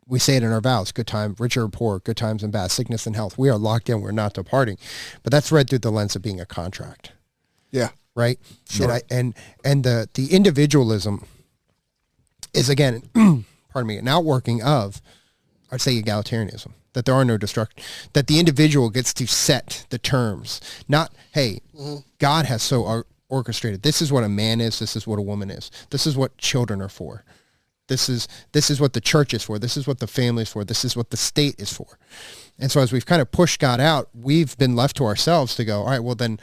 We say it in our vows, good time, rich or poor, good times and bad, sickness and health. We are locked in. We're not departing. But that's read through the lens of being a contract. Yeah. Right? Sure. And the individualism is, again, pardon me, an outworking of, I'd say, egalitarianism. That there are no that the individual gets to set the terms. Not, hey, God has so orchestrated. This is what a man is. This is what a woman is. This is what children are for. This is what the church is for. This is what the family is for. This is what the state is for. And so as we've kind of pushed God out, we've been left to ourselves to go, all right, well then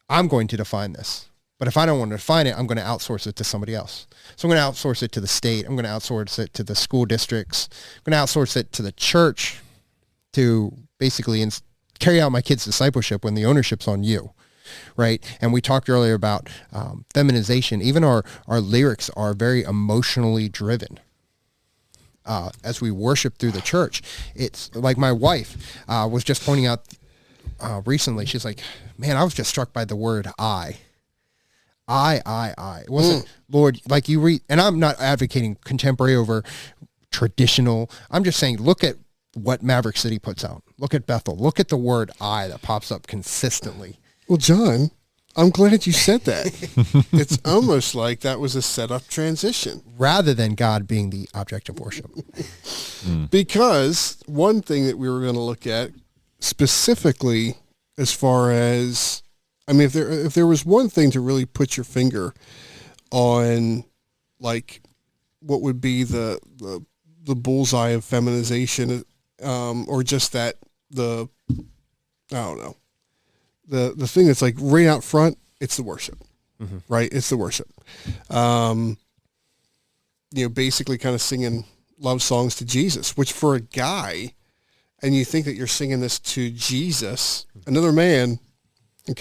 I'm going to define this. But if I don't want to define it, I'm going to outsource it to somebody else. So I'm going to outsource it to the state. I'm going to outsource it to the school districts. I'm going to outsource it to the church to basically carry out my kids' discipleship when the ownership's on you, right? And we talked earlier about feminization. Even our lyrics are very emotionally driven. As we worship through the church, it's like my wife was just pointing out recently. She's like, man, I was just struck by the word I. It wasn't, Lord, like you read, and I'm not advocating contemporary over traditional. I'm just saying, look at what Maverick City puts out. Look at Bethel. Look at the word I that pops up consistently. Well, John, I'm glad you said that. It's almost like that was a set-up transition. Rather than God being the object of worship. Because one thing that we were going to look at specifically as far as, I mean, if there was one thing to really put your finger on, like, what would be the bullseye of feminization, or just that the thing that's like right out front, it's the worship, right? It's the worship. Basically kind of singing love songs to Jesus, which for a guy, and you think that you're singing this to Jesus, another man, it's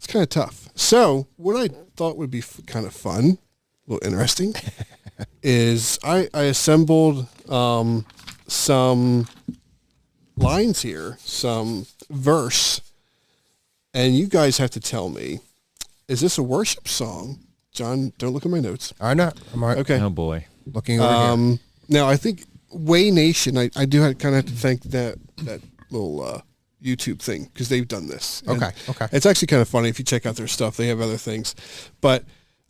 kind of tough. So what I thought would be kind of fun, a little interesting, is I assembled some lines here, some verse, and you guys have to tell me, is this a worship song? John, don't look at my notes. I'm not. I'm all right. Okay. Oh boy. Looking over here. Now I think Way Nation, I do kind of have to thank that little YouTube thing, because they've done this. And Okay. it's actually kind of funny if you check out their stuff. They have other things, but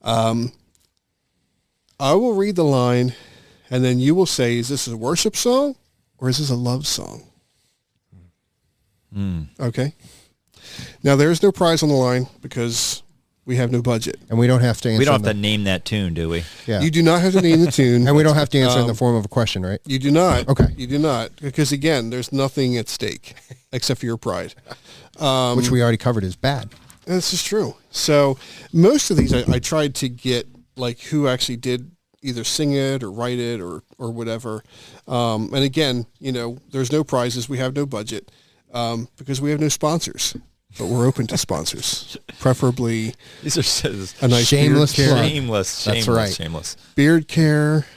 I will read the line, and then you will say, is this a worship song or is this a love song? Okay. Now, there's no prize on the line because we have no budget. And we don't have to answer. We don't have to name that tune, do we? Yeah. You do not have to name the tune. And we don't have to answer in the form of a question, right? You do not. Okay. You do not. Because, again, there's nothing at stake except for your pride. Which we already covered is bad. This is true. So most of these I tried to get, like, who actually did either sing it or write it or whatever. And again, there's no prizes. We have no budget because we have no sponsors. But we're open to sponsors, preferably. These are a nice shameless beard care. Shameless. That's right. Shameless. Beard care,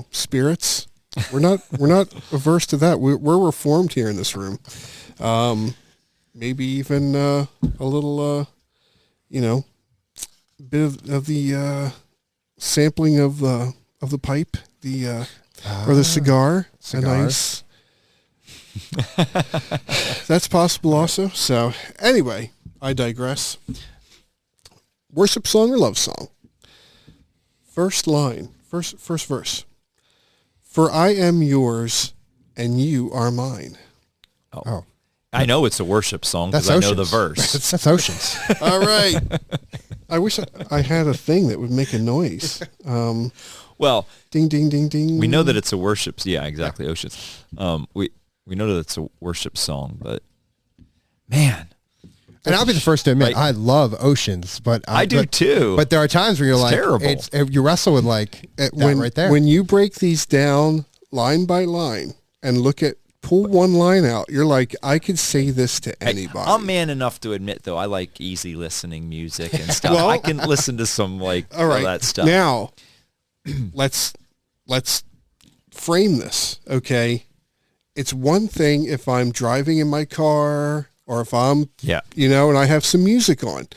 spirits. We're not averse to that. We're reformed here in this room. Maybe even a little, bit of the sampling of the pipe, the or the cigar. Cigar. A nice. That's possible also. So anyway, I digress. Worship song or love song? First line, first verse. For I am yours and you are mine. Oh. I know it's a worship song because That's I know the Oceans. verse. That's Oceans. All right. I wish I had a thing that would make a noise. Well, Ding, ding, ding, ding. we know that it's a worship. Yeah, exactly. Oceans. We know that it's a worship song, but man, And I'll be the first to admit, Like- I love Oceans, but I do too. But there are times where you're like, terrible. you wrestle with like that right there. When you break these down line by line and pull one line out, you're like, I could say this to anybody. I'm man enough to admit, though, I like easy listening music and stuff. Well- I can listen to some All right. all that stuff. Now, let's frame this, okay? It's one thing if I'm driving in my car or if I'm, and I have some music on.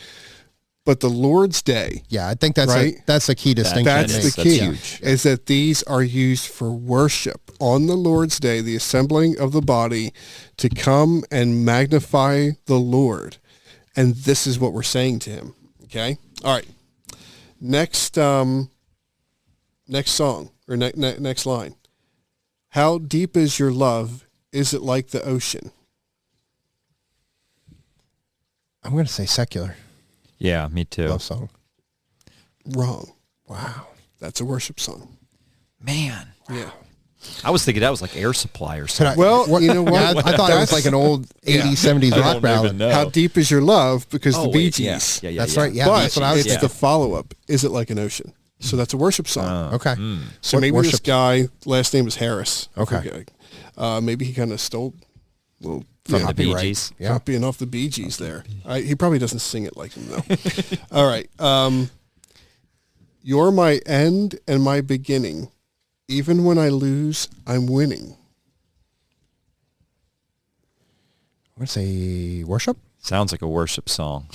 But the Lord's Day, yeah, I think that's right? That's a key distinction. that's to the make. key, huge. is that these are used for worship on the Lord's Day, the assembling of the body to come and magnify the Lord. And this is what we're saying to him, okay? All right. Next song or next line. How deep is your love? Is it like the ocean? I'm going to say secular Yeah, me too. love song. Wrong. Wow. That's a worship song. Man, Yeah. I was thinking that was like Air Supply or something. Well, you know what? Yeah, I thought it was like an old 80s, 70s I rock don't ballad. even know. How deep is your love? Because Oh, the Bee wait, yeah. Gees. Yeah, That's right. Yeah, But that's what I was it's thinking. the follow-up. Is it like an ocean? So that's a worship song. Okay. So What maybe this worship- guy, last name is Harris. I Okay. forget. Maybe he kind of stole a little From the Bee copyright. Gees. Yeah. copying off the Bee Gees there. He probably doesn't sing it like them though. All right. You're my end and my beginning. Even when I lose, I'm winning. I'm going to say worship. Sounds like a worship song.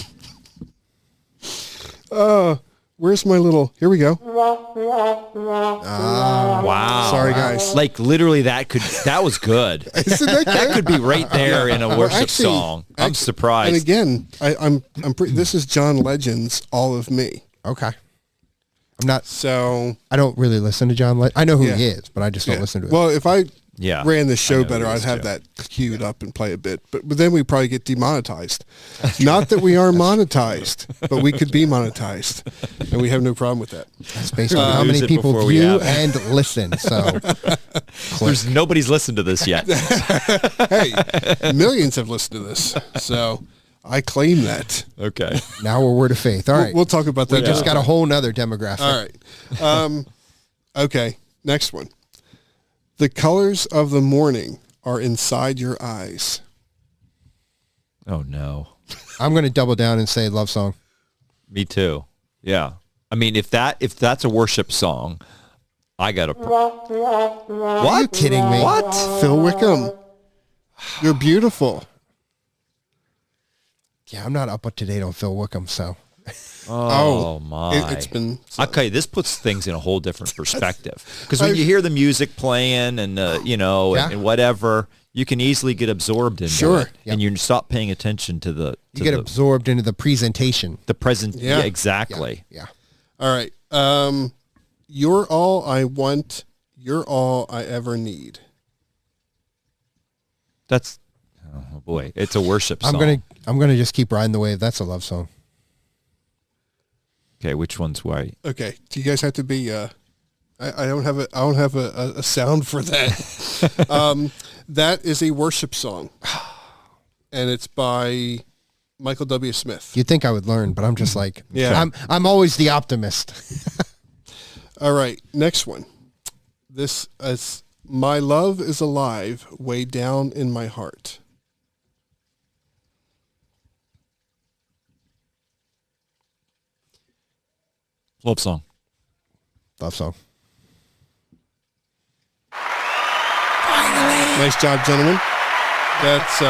Where's my little? Here we go. Wow. Sorry, guys. Like literally that was good. Isn't that That good? could be right there in a worship actually- song. I'm surprised. And again, I'm this is John Legend's All of Me. Okay. I'm not. So I don't really listen to John Legend. I know who Yeah. he is, but I just don't listen to it. well, if I Yeah. ran the I show know better, who it I'd is, have too. that queued up and play a bit. But then we probably get demonetized. Not that we are monetized, but we could be monetized, and we have no problem with that. That's based on how use many it people before we view have it. and listen. So There's nobody's listened to this yet. Hey, millions have listened to this, so I claim that. Okay. now we're word of faith. All right. We'll talk about that. We just got a whole nother demographic. All right. Okay, next one. The colors of the morning are inside your eyes. Oh no. I'm going to double down and say love song. Me too. Yeah. I mean, if that's a worship song, I got to. What? Are you kidding me? What? Phil Wickham, you're beautiful. Yeah, I'm not up to date on Phil Wickham, so Oh my! It's been Okay, this puts things in a whole different perspective. Because when you hear the music playing and Yeah. and whatever, you can easily get absorbed into Sure. it, and you stop paying attention to the you get absorbed into the presentation. the present. Yeah. Yeah, exactly. Yeah. all right. You're all I want. You're all I ever need. That's oh boy, it's a worship song. I'm gonna just keep riding the wave. That's a love song. Okay, which one's right? Okay. Do you guys have to be? I don't have a sound for that. That is a worship song, and it's by Michael W. Smith. You'd think I would learn, but I'm just like, Yeah. I'm always the optimist. All right, next one. This is My Love is Alive way down in my heart. Love song. Love song. Nice job, gentlemen. That's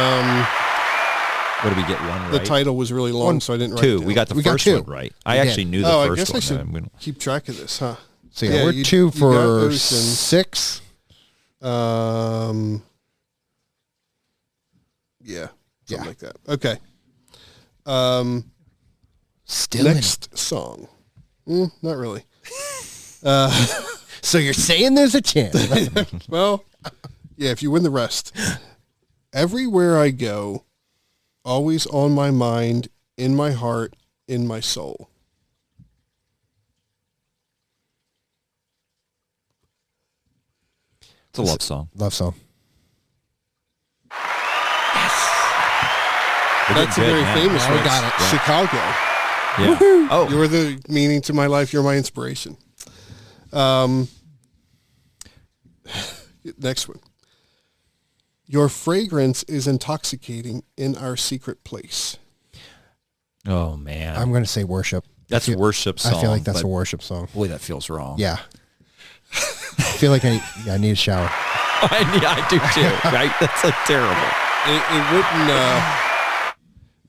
What did we get? One right. the title was really long, so I didn't write it Two. down. We got the We got first two. one right. I We actually did. knew the I first guess I one. should and we don't- keep track of this, huh? So yeah, we're 2 got for those in. 6. Yeah, something Yeah. like that. Okay. Still Next song. Not really. So you're saying there's a chance? Well, yeah, if you win the rest. Everywhere I go, always on my mind, in my heart, in my soul. It's a love song. Love song. That's a good, very man. famous Now we one. got it. Chicago. Yeah. Oh, You're the meaning to my life. You're my inspiration. Next one. Your fragrance is intoxicating in our secret place. oh man. I'm going to say worship. That's a worship song. I feel like that's but a worship song. boy, that feels wrong. Yeah. I feel like I need a shower. I do too. Right? That's like terrible.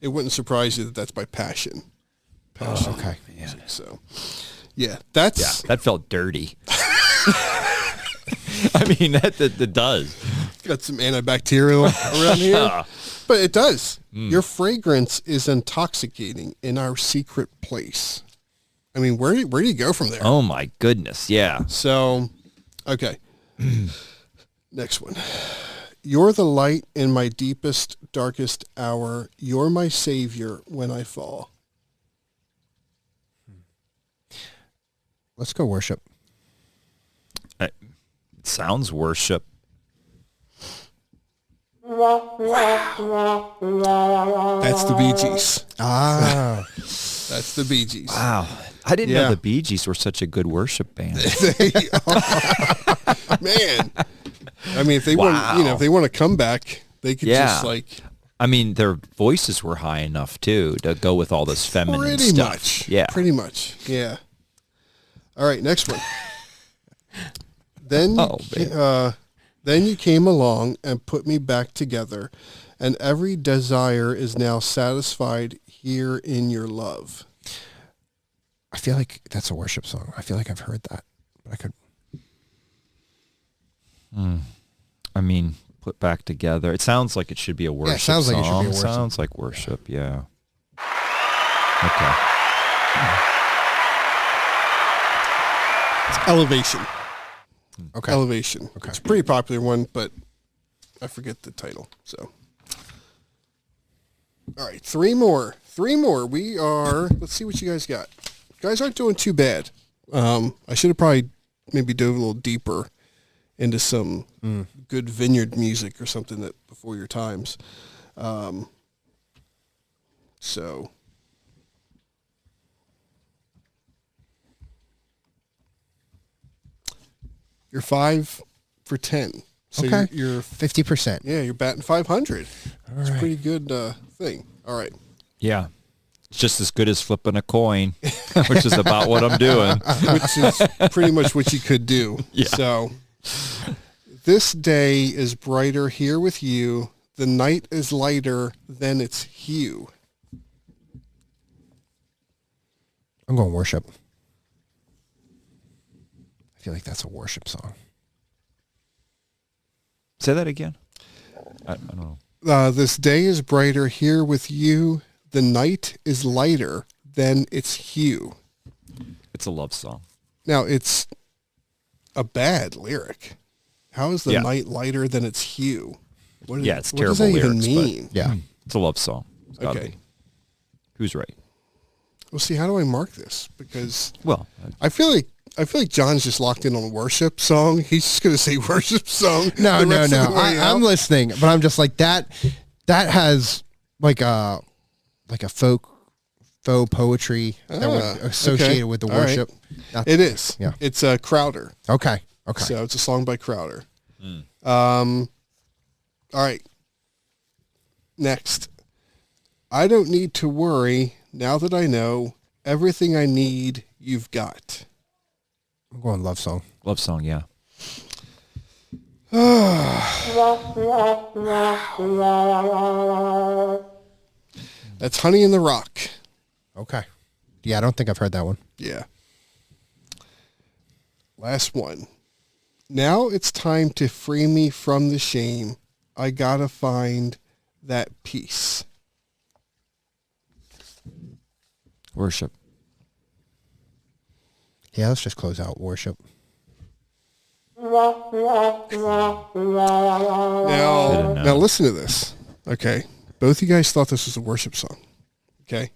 It wouldn't surprise you that that's by Passion. Passion. Okay. Music, so, yeah, that's Yeah, that felt dirty. I mean, that does. got some antibacterial around here, Yeah. but it does. Your fragrance is intoxicating in our secret place. I mean, where do you go from there? Oh my goodness. Yeah. So, okay. Next one. You're the light in my deepest, darkest hour. You're my savior when I fall. Let's go worship. It sounds worship. That's the Bee Gees. Ah. That's the Bee Gees. Wow. I didn't Yeah. know the Bee Gees were such a good worship band. They are. Man. I mean, if they want, if they want to come back, they could Yeah. just like I mean, their voices were high enough too to go with all this feminine pretty stuff. much. Yeah. Pretty much. Yeah. All right, next one. Then Oh, then you came along and put me back together, and every desire is now satisfied here in your love. I feel like that's a worship song. I feel like I've heard that. But I could. I mean, put back together. It sounds like it should be a worship sounds like it should be a song. worship. Sounds like worship, yeah. Okay. It's Elevation. Okay. Elevation. Okay. It's a pretty popular one, but I forget the title. So, all right, three more. We are. Let's see what you guys got. You guys aren't doing too bad. I should have probably maybe dove a little deeper into some good vineyard music or something that before your times. So. You're 5 for 10. So Okay. you're 50%. yeah, you're batting 500. It's a right. pretty good thing. All right. Yeah. It's just as good as flipping a coin, which is about what I'm doing. Which is pretty much what you could do. Yeah. So this day is brighter here with you. The night is lighter than its hue. I'm going worship. I feel like that's a worship song. Say that again. I don't know. This day is brighter here with you. The night is lighter than its hue. It's a love song. Now, it's a bad lyric. How is the Yeah. night lighter than its hue? What Yeah, it's what does terrible that even lyrics, but- mean? Yeah. It's a love song. It's gotta Okay. be. Who's right? Well, see, how do I mark this? Because Well, I feel like John's just locked in on a worship song. He's just going to say worship song. No. the rest of the way out. I'm listening, but I'm just like that has like a folk poetry that would associate it with the All right. worship. That's- It is. Yeah. It's Crowder. Okay. So it's a song by Crowder. All right. Next. I don't need to worry now that I know everything I need, you've got. I'm going love song. love song, yeah. That's Honey in the Rock. Okay. Yeah, I don't think I've heard that one. Yeah. Last one. Now it's time to free me from the shame. I gotta find that peace. Worship. Yeah, let's just close out worship. Now listen to this. Okay. Both you guys thought this was a worship song. Okay.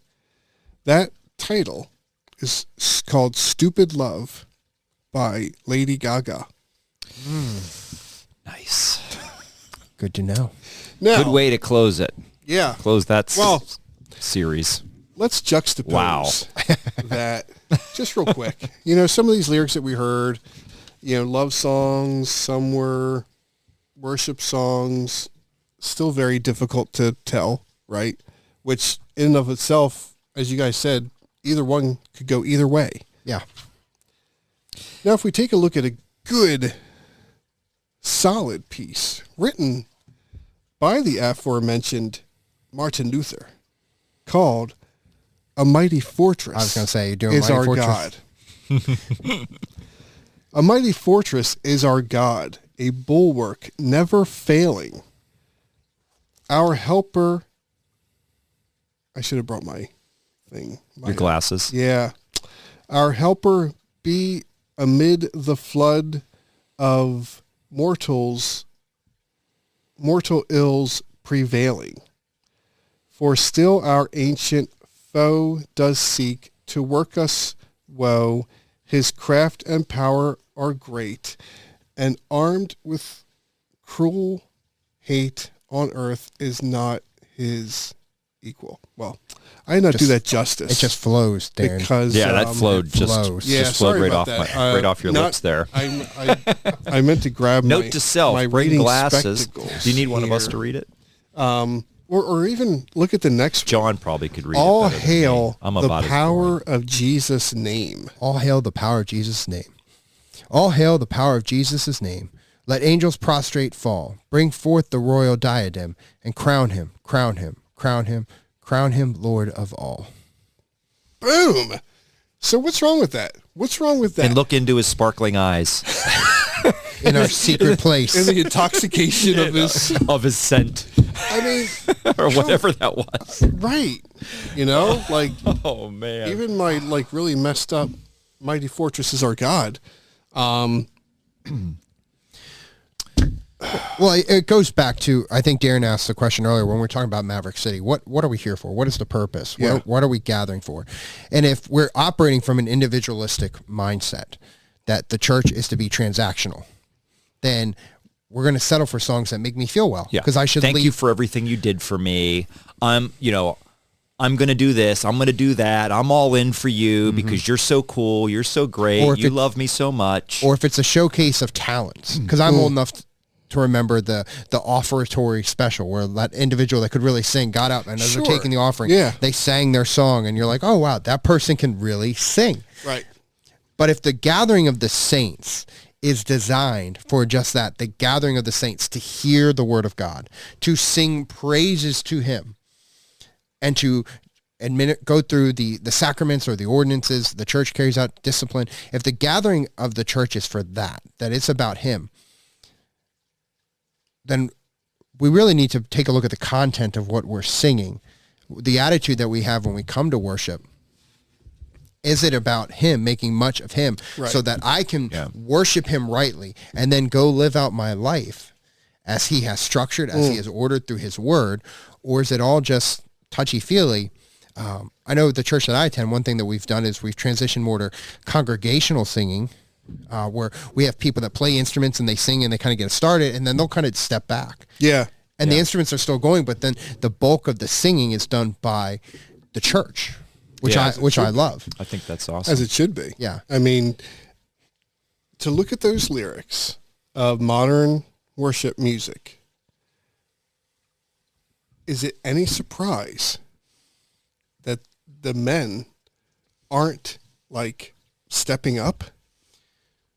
That title is called Stupid Love by Lady Gaga. Nice. Good to know. Now, Good way to close it. Yeah. Close that Well, series. let's juxtapose that just real quick. Some of these lyrics that we heard, love songs, some were worship songs, still very difficult to tell, right? Which in and of itself, as you guys said, either one could go either way. Yeah. Now, if we take a look at a good, solid piece written by the aforementioned Martin Luther called A Mighty Fortress I was going to say, you're doing is Mighty our Fortress. God. A mighty fortress is our God, a bulwark never failing. Our helper. I should have brought my thing. Your glasses. Yeah. Our helper be amid the flood of mortal ills prevailing. For still our ancient foe does seek to work us woe. His craft and power are great, and armed with cruel hate on earth is not his equal. Well, I did not do that justice. It just flows, Darren. Because that flowed flows. just flowed right off right off your lips there. I meant to grab Note to self: my bring reading glasses. spectacles Do you need one of us here. to read it? Or even look at the next one. John probably could read All it better than me. hail I'm the about as power boring. of Jesus' name. All hail the power of Jesus' name. All hail the power of Jesus' name. Let angels prostrate fall. Bring forth the royal diadem and crown him, crown him, crown him, crown him Lord of all. Boom. So what's wrong with that? What's wrong with that? And look into his sparkling eyes In our secret place. in the intoxication of his, of his scent I mean, or whatever that was. right. Like Oh man! even my really messed up mighty fortress is our God. Well, it goes back to, I think Darren asked the question earlier when we were talking about Maverick City. What are we here for? What is the purpose? Yeah. What are we gathering for? And if we're operating from an individualistic mindset that the church is to be transactional, then we're going to settle for songs that make me feel well. Yeah. Because I should Thank leave. you for everything you did for me. I'm going to do this. I'm going to do that. I'm all in for you because you're so cool. You're so great. Or if You it's- love me so much. Or if it's a showcase of talents, because I'm old enough to remember the offertory special where that individual that could really sing got up and as Sure. they're taking the offering, Yeah. they sang their song and you're like, oh wow, that person can really sing. Right. But if the gathering of the saints is designed for just that, the gathering of the saints to hear the word of God, to sing praises to him, and to go through the sacraments or the ordinances, the church carries out discipline. If the gathering of the church is for that it's about him, then we really need to take a look at the content of what we're singing, the attitude that we have when we come to worship. Is it about him, making much of him, Right. so that I can worship him rightly and then go live out my life as he has structured, as he has ordered through his word? Or is it all just touchy-feely? I know the church that I attend, one thing that we've done is we've transitioned more to congregational singing, where we have people that play instruments and they sing and they kind of get started and then they'll kind of step back. Yeah. And the instruments are still going, but then the bulk of the singing is done by the church, which I love. I think that's awesome. As it should be. Yeah. I mean, to look at those lyrics of modern worship music, is it any surprise that the men aren't like stepping up?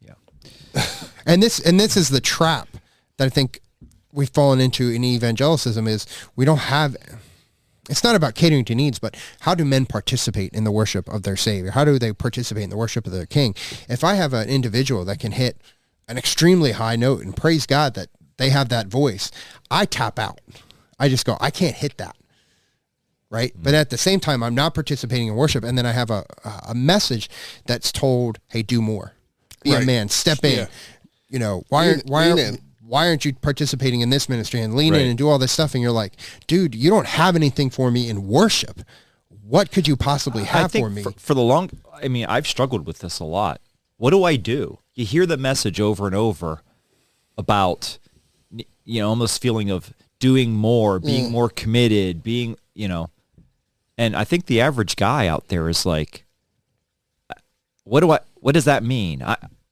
Yeah. And this is the trap that I think we've fallen into in evangelicism is we don't have, it's not about catering to needs, but how do men participate in the worship of their Savior? How do they participate in the worship of their King? If I have an individual that can hit an extremely high note, and praise God that they have that voice, I tap out. I just go, I can't hit that. Right. But at the same time, I'm not participating in worship. And then I have a message that's told, hey, do more. Be a man, step in. You know, why aren't you participating in this ministry and lean in and do all this stuff? And you're like, dude, you don't have anything for me in worship. What could you possibly have for me? I've struggled with this a lot. What do I do? You hear the message over and over about, you know, almost feeling of doing more, being more committed, being, you know, and I think the average guy out there is like, what does that mean?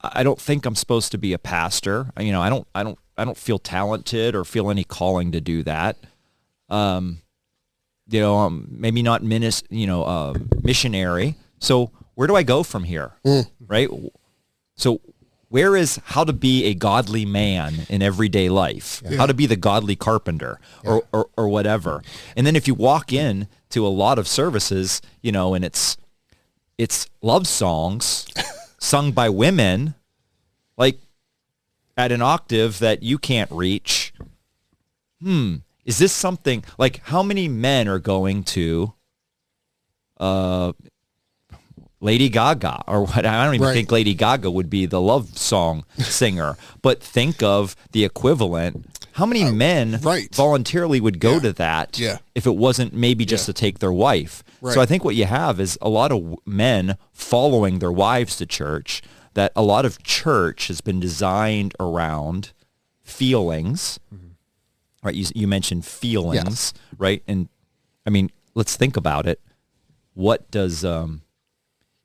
I don't think I'm supposed to be a pastor. You know, I don't feel talented or feel any calling to do that. You know, maybe not missionary. So where do I go from here? Right? So where is how to be a godly man in everyday life? How to be the godly carpenter or whatever. And then if you walk in to a lot of services, you know, and it's love songs sung by women, like at an octave that you can't reach. Is this something like how many men are going to Lady Gaga or what? I don't even think Lady Gaga would be the love song singer, but think of the equivalent. How many men voluntarily would go to that if it wasn't maybe just to take their wife? So I think what you have is a lot of men following their wives to church, that a lot of church has been designed around feelings, right? You mentioned feelings, right? And I mean, let's think about it. What does, you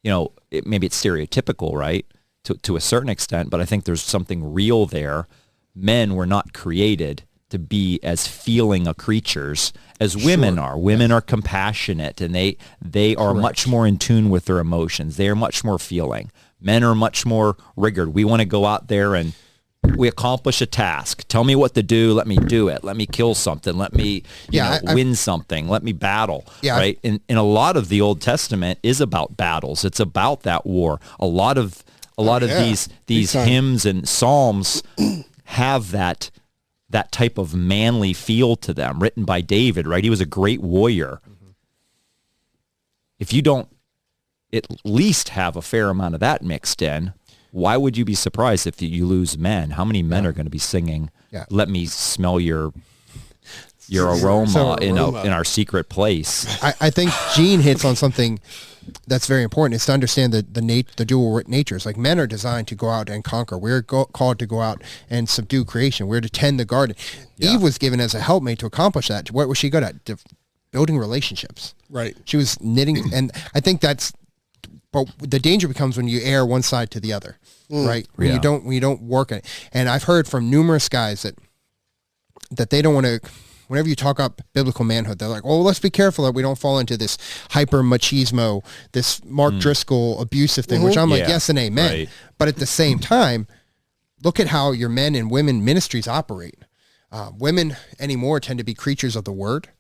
know, maybe it's stereotypical, right? To a certain extent, but I think there's something real there. Men were not created to be as feeling a creatures as women are. Women are compassionate, and they are much more in tune with their emotions. They are much more feeling. Men are much more rigored. We want to go out there and we accomplish a task. Tell me what to do. Let me do it. Let me kill something. Let me win something. Let me battle. Right. And a lot of the Old Testament is about battles. It's about that war. A lot of these hymns and psalms have that type of manly feel to them, written by David, right? He was a great warrior. If you don't at least have a fair amount of that mixed in, why would you be surprised if you lose men? How many men are going to be singing, let me smell your aroma in our secret place? I think Gene hits on something that's very important. It's to understand the dual natures. Like, men are designed to go out and conquer. We're called to go out and subdue creation. We're to tend the garden. Eve was given as a helpmate to accomplish that. What was she good at? Building relationships. Right. She was knitting, and I think but the danger becomes when you err one side to the other, right? When you don't work it. And I've heard from numerous guys that they don't want to. Whenever you talk up biblical manhood, they're like, "Oh, let's be careful that we don't fall into this hyper machismo, this Mark Driscoll abusive thing." Which I'm like, yes and amen. Right. But at the same time, look at how your men and women ministries operate. Women anymore tend to be creatures of the word,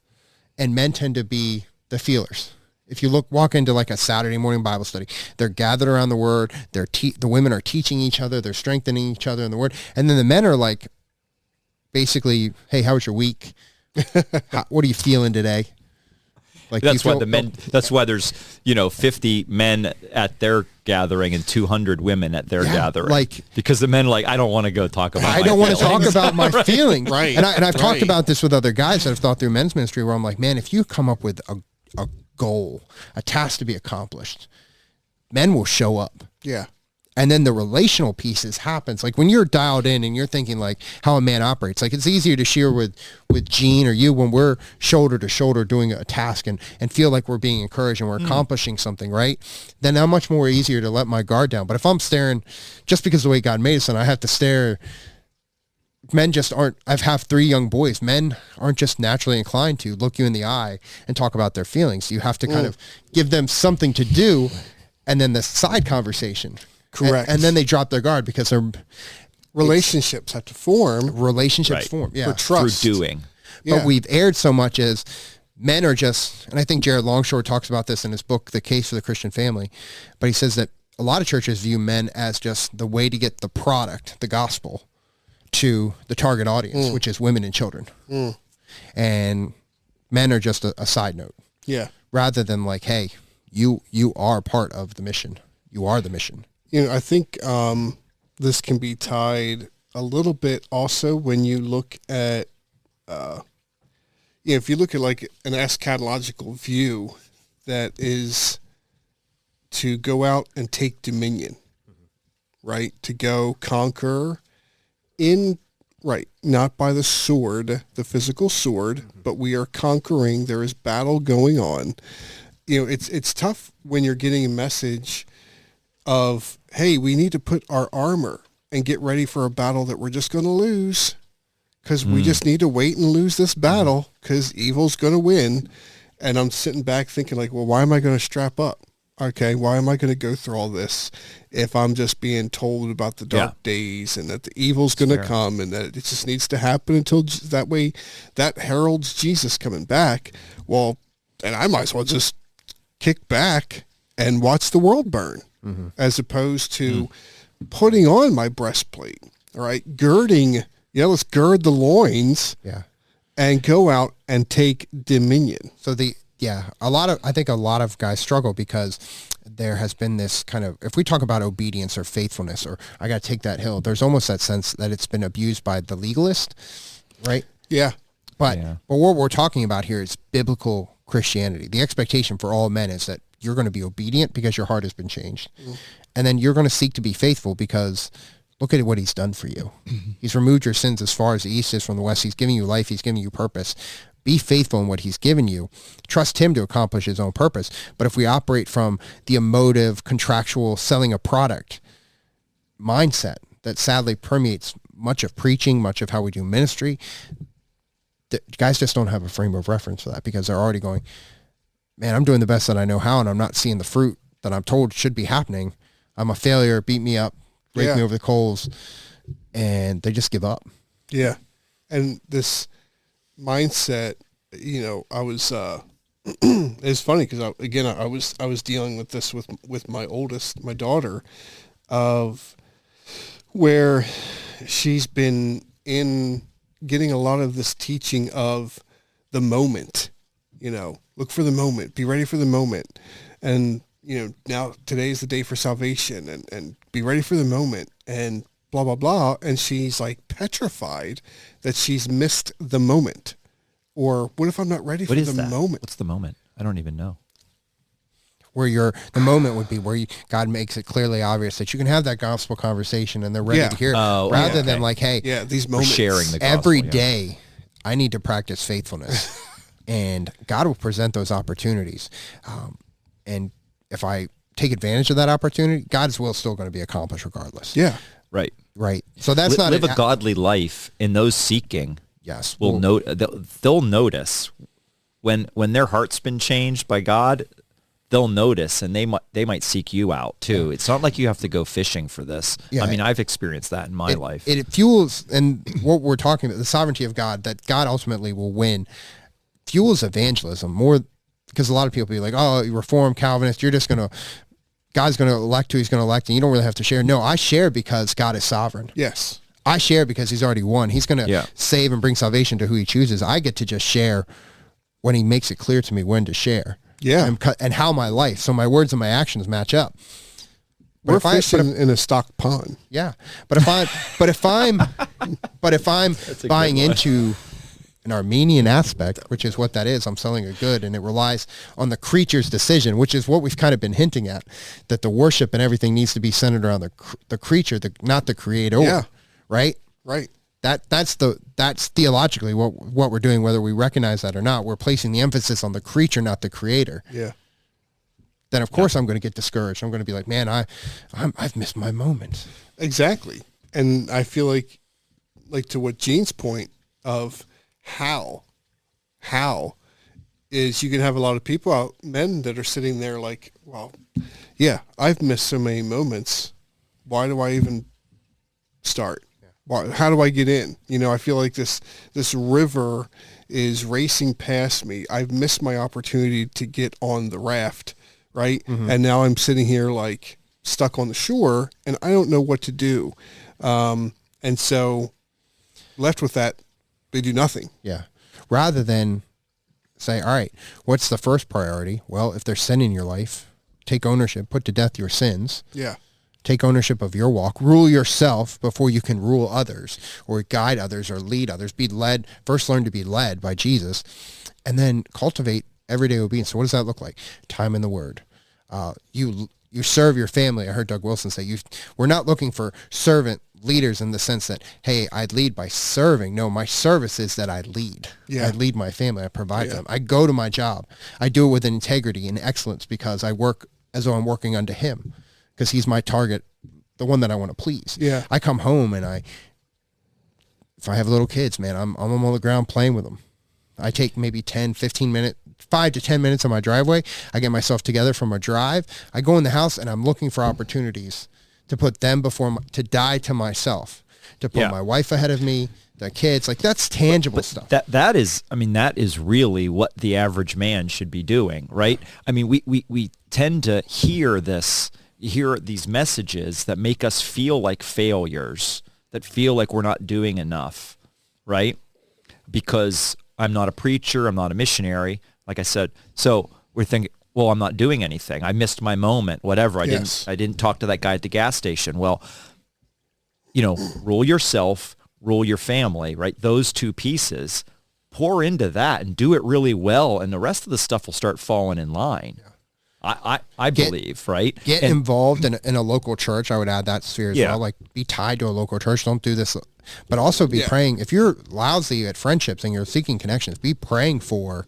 and men tend to be the feelers. If you walk into like a Saturday morning Bible study, they're gathered around the word. The women are teaching each other. They're strengthening each other in the word. And then the men are like, basically, hey, how was your week? What are you feeling today? Like, that's why that's why there's 50 men at their gathering and 200 women at their gathering. Like, because the men are like, I don't want to go talk about. I don't want to talk about my feelings. Right. And I've talked about this with other guys that have thought through men's ministry, where I'm like, man, if you come up with a goal, a task to be accomplished, men will show up. Yeah. And then the relational pieces happens. Like, when you're dialed in and you're thinking like how a man operates, like, it's easier to share with Gene or you when we're shoulder to shoulder doing a task and feel like we're being encouraged and we're accomplishing something, right? Then how much more easier to let my guard down. But if I'm staring, just because of the way God made us, and I have to stare, men just aren't. I have 3 young boys. Men aren't just naturally inclined to look you in the eye and talk about their feelings. You have to kind of give them something to do, and then the side conversation. Correct. And then they drop their guard because their relationships have to form. Relationships form, for trust. Through doing. But we've erred so much as men are just, and I think Jared Longshore talks about this in his book, The Case for the Christian Family, but he says that a lot of churches view men as just the way to get the product, the gospel, to the target audience, which is women and children. And men are just a side note. Yeah. Rather than like, hey, you are part of the mission. You are the mission. You know, I think this can be tied a little bit also when you look at, if you look at like an eschatological view that is to go out and take dominion, right? To go conquer not by the sword, the physical sword, but we are conquering. There is battle going on. You know, it's tough when you're getting a message of, hey, we need to put our armor and get ready for a battle that we're just going to lose because we just need to wait and lose this battle because evil's going to win. And I'm sitting back thinking like, well, why am I going to strap up? Okay, why am I going to go through all this if I'm just being told about the dark days and that the evil's going to come and that it just needs to happen until that way that heralds Jesus coming back? Well, and I might as well just kick back and watch the world burn as opposed to putting on my breastplate, all right, girding, let's gird the loins and go out and take dominion. So I think a lot of guys struggle because there has been this kind of, if we talk about obedience or faithfulness or I got to take that hill, there's almost that sense that it's been abused by the legalist, right? Yeah. But what we're talking about here is biblical Christianity. The expectation for all men is that you're going to be obedient because your heart has been changed. And then you're going to seek to be faithful because look at what he's done for you. He's removed your sins as far as the east is from the west. He's giving you life. He's giving you purpose. Be faithful in what he's given you. Trust him to accomplish his own purpose. But if we operate from the emotive, contractual, selling a product mindset that sadly permeates much of preaching, much of how we do ministry, guys just don't have a frame of reference for that because they're already going, man, I'm doing the best that I know how, and I'm not seeing the fruit that I'm told should be happening. I'm a failure. Beat me up, rake me over the coals, and they just give up. Yeah, and this mindset, I was. It's funny because I was dealing with this with my oldest, my daughter, of where she's been in getting a lot of this teaching of the moment. Look for the moment, be ready for the moment, and now today's the day for salvation, and be ready for the moment, and blah blah blah. And she's like petrified that she's missed the moment. Or what if I'm not ready for the moment? What's the moment? I don't even know. Where the moment would be where God makes it clearly obvious that you can have that gospel conversation and they're ready to hear it. Rather than like, hey, these moments. We're sharing the gospel. Every day I need to practice faithfulness. And God will present those opportunities. And if I take advantage of that opportunity, God's will is still going to be accomplished regardless. Yeah. Right. So that's not live a godly life, and those seeking will they'll notice when their heart's been changed by God. They'll notice, and they might seek you out too. It's not like you have to go fishing for this. I mean, I've experienced that in my life. It fuels, and what we're talking about, the sovereignty of God, that God ultimately will win, fuels evangelism more, because a lot of people be like, oh, you Reformed Calvinist, God's going to elect who he's going to elect, and you don't really have to share. No, I share because God is sovereign. Yes. I share because he's already won. He's going to save and bring salvation to who he chooses. I get to just share when he makes it clear to me when to share. Yeah. And how my life, so my words and my actions match up. We're fishing in a stock pond. Yeah. But if I'm buying into an Armenian aspect, which is what that is, I'm selling a good, and it relies on the creature's decision, which is what we've kind of been hinting at, that the worship and everything needs to be centered around the creature, not the creator. Yeah. Right? Right. That's theologically what we're doing, whether we recognize that or not. We're placing the emphasis on the creature, not the creator. Yeah. Then of course I'm going to get discouraged. I'm going to be like, man, I've missed my moment. Exactly. And I feel like to what Gene's point of how is, you can have a lot of people out, men that are sitting there like, well, yeah, I've missed so many moments. Why do I even start? how do I get in? I feel like this river is racing past me. I've missed my opportunity to get on the raft, right? Mm-hmm. And now I'm sitting here like stuck on the shore, and I don't know what to do. And so left with that, they do nothing. Yeah. Rather than say, all right, what's the first priority? Well, if there's sin in your life, take ownership, put to death your sins. Yeah. Take ownership of your walk. Rule yourself before you can rule others or guide others or lead others. Be led. First, learn to be led by Jesus, and then cultivate everyday obedience. So what does that look like? Time in the Word. You serve your family. I heard Doug Wilson say, we're not looking for servant leaders in the sense that, hey, I'd lead by serving. No, my service is that I lead. Yeah. I lead my family. I provide them. I go to my job. I do it with integrity and excellence because I work as though I'm working unto him, because he's my target, the one that I want to please. Yeah. I come home and if I have little kids, man, I'm on the ground playing with them. I take maybe 10, 15 minutes, 5 to 10 minutes on my driveway. I get myself together from a drive. I go in the house and I'm looking for opportunities to put them to die to myself, to put my wife ahead of me, the kids. Like, that's tangible stuff. That is really what the average man should be doing, right? I mean, we tend to hear these messages that make us feel like failures, that feel like we're not doing enough, right? Because I'm not a preacher, I'm not a missionary, like I said. So we're thinking, well, I'm not doing anything. I missed my moment, whatever. I didn't talk to that guy at the gas station. Well, rule yourself, rule your family, right? Those two pieces, pour into that and do it really well, and the rest of the stuff will start falling in line. Yeah. I believe, right? Get involved in a local church. I would add that sphere as well. Like, be tied to a local church. Don't do this, but also be praying. If you're lousy at friendships and you're seeking connections, be praying for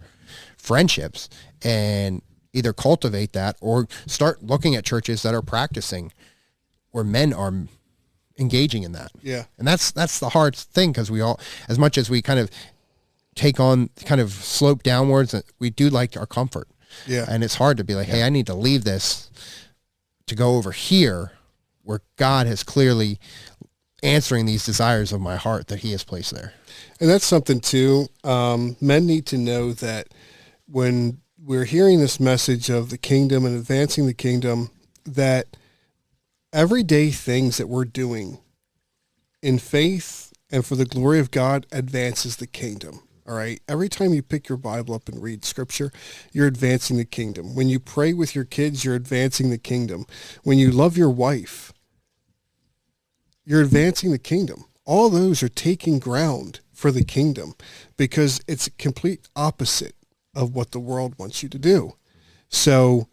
friendships and either cultivate that or start looking at churches that are practicing where men are engaging in that. Yeah. And that's the hard thing, because we all, as much as we kind of take on, kind of slope downwards, we do like our comfort. Yeah. And it's hard to be like, hey, I need to leave this to go over here where God has clearly answering these desires of my heart that he has placed there. And that's something too. Men need to know that when we're hearing this message of the kingdom and advancing the kingdom, that everyday things that we're doing in faith and for the glory of God advances the kingdom. All right. Every time you pick your Bible up and read scripture, you're advancing the kingdom. When you pray with your kids, you're advancing the kingdom. When you love your wife, you're advancing the kingdom. All those are taking ground for the kingdom, because it's a complete opposite of what the world wants you to do. So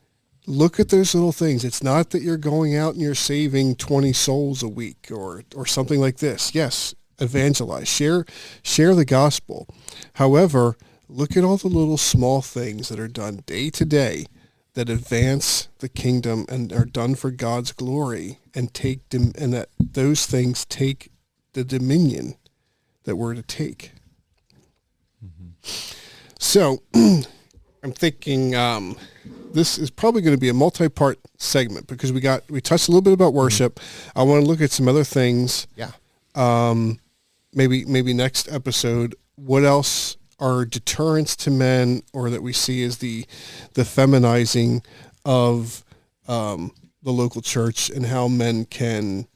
look at those little things. It's not that you're going out and you're saving 20 souls a week or something like this. Yes, evangelize, share the gospel. However, look at all the little small things that are done day to day that advance the kingdom and are done for God's glory, and that those things take the dominion that we're to take. Mm-hmm. So I'm thinking this is probably going to be a multi-part segment, because we touched a little bit about worship. Mm-hmm. I want to look at some other things. Yeah. Maybe next episode, what else are deterrents to men, or that we see as the feminizing of the local church, and how men can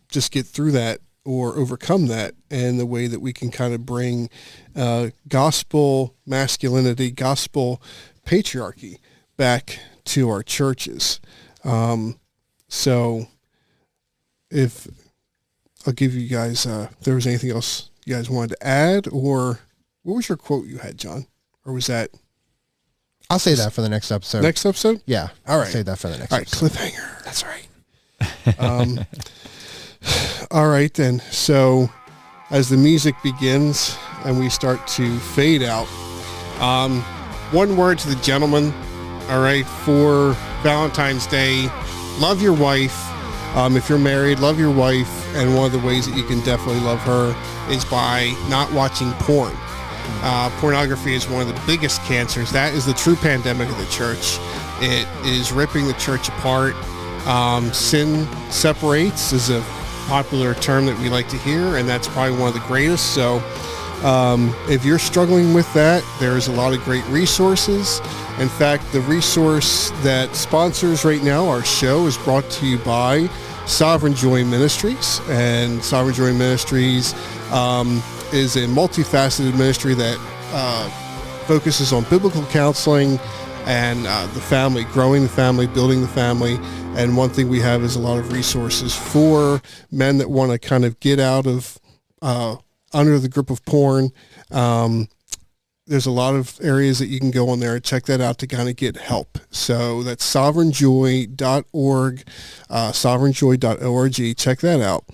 just get through that or overcome that, and the way that we can kind of bring gospel masculinity, gospel patriarchy back to our churches. So if I'll give you guys, if there was anything else you guys wanted to add, or what was your quote you had, John? Or was that? I'll say that for the next episode. Next episode? Yeah. All right. I'll say that for the next episode. All right, cliffhanger. That's right. All right, then. So as the music begins and we start to fade out, one word to the gentleman, all right, for Valentine's Day: love your wife. If you're married, love your wife, and one of the ways that you can definitely love her is by not watching porn. Pornography is one of the biggest cancers. That is the true pandemic of the church. It is ripping the church apart. Sin separates, as a popular term that we like to hear, and that's probably one of the greatest. So if you're struggling with that, there's a lot of great resources. In fact, the resource that sponsors right now our show is brought to you by Sovereign Joy Ministries. And Sovereign Joy Ministries is a multifaceted ministry that focuses on biblical counseling and the family, growing the family, building the family. And one thing we have is a lot of resources for men that want to kind of get out of under the grip of porn. There's a lot of areas that you can go on there and check that out to kind of get help. So that's sovereignjoy.org, sovereignjoy.org. Check that out.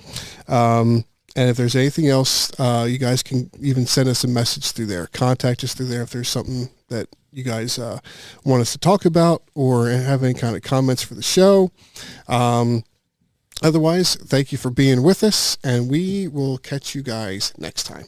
And if there's anything else, you guys can even send us a message through there. Contact us through there if there's something that you guys want us to talk about or have any kind of comments for the show. Otherwise, thank you for being with us, and we will catch you guys next time.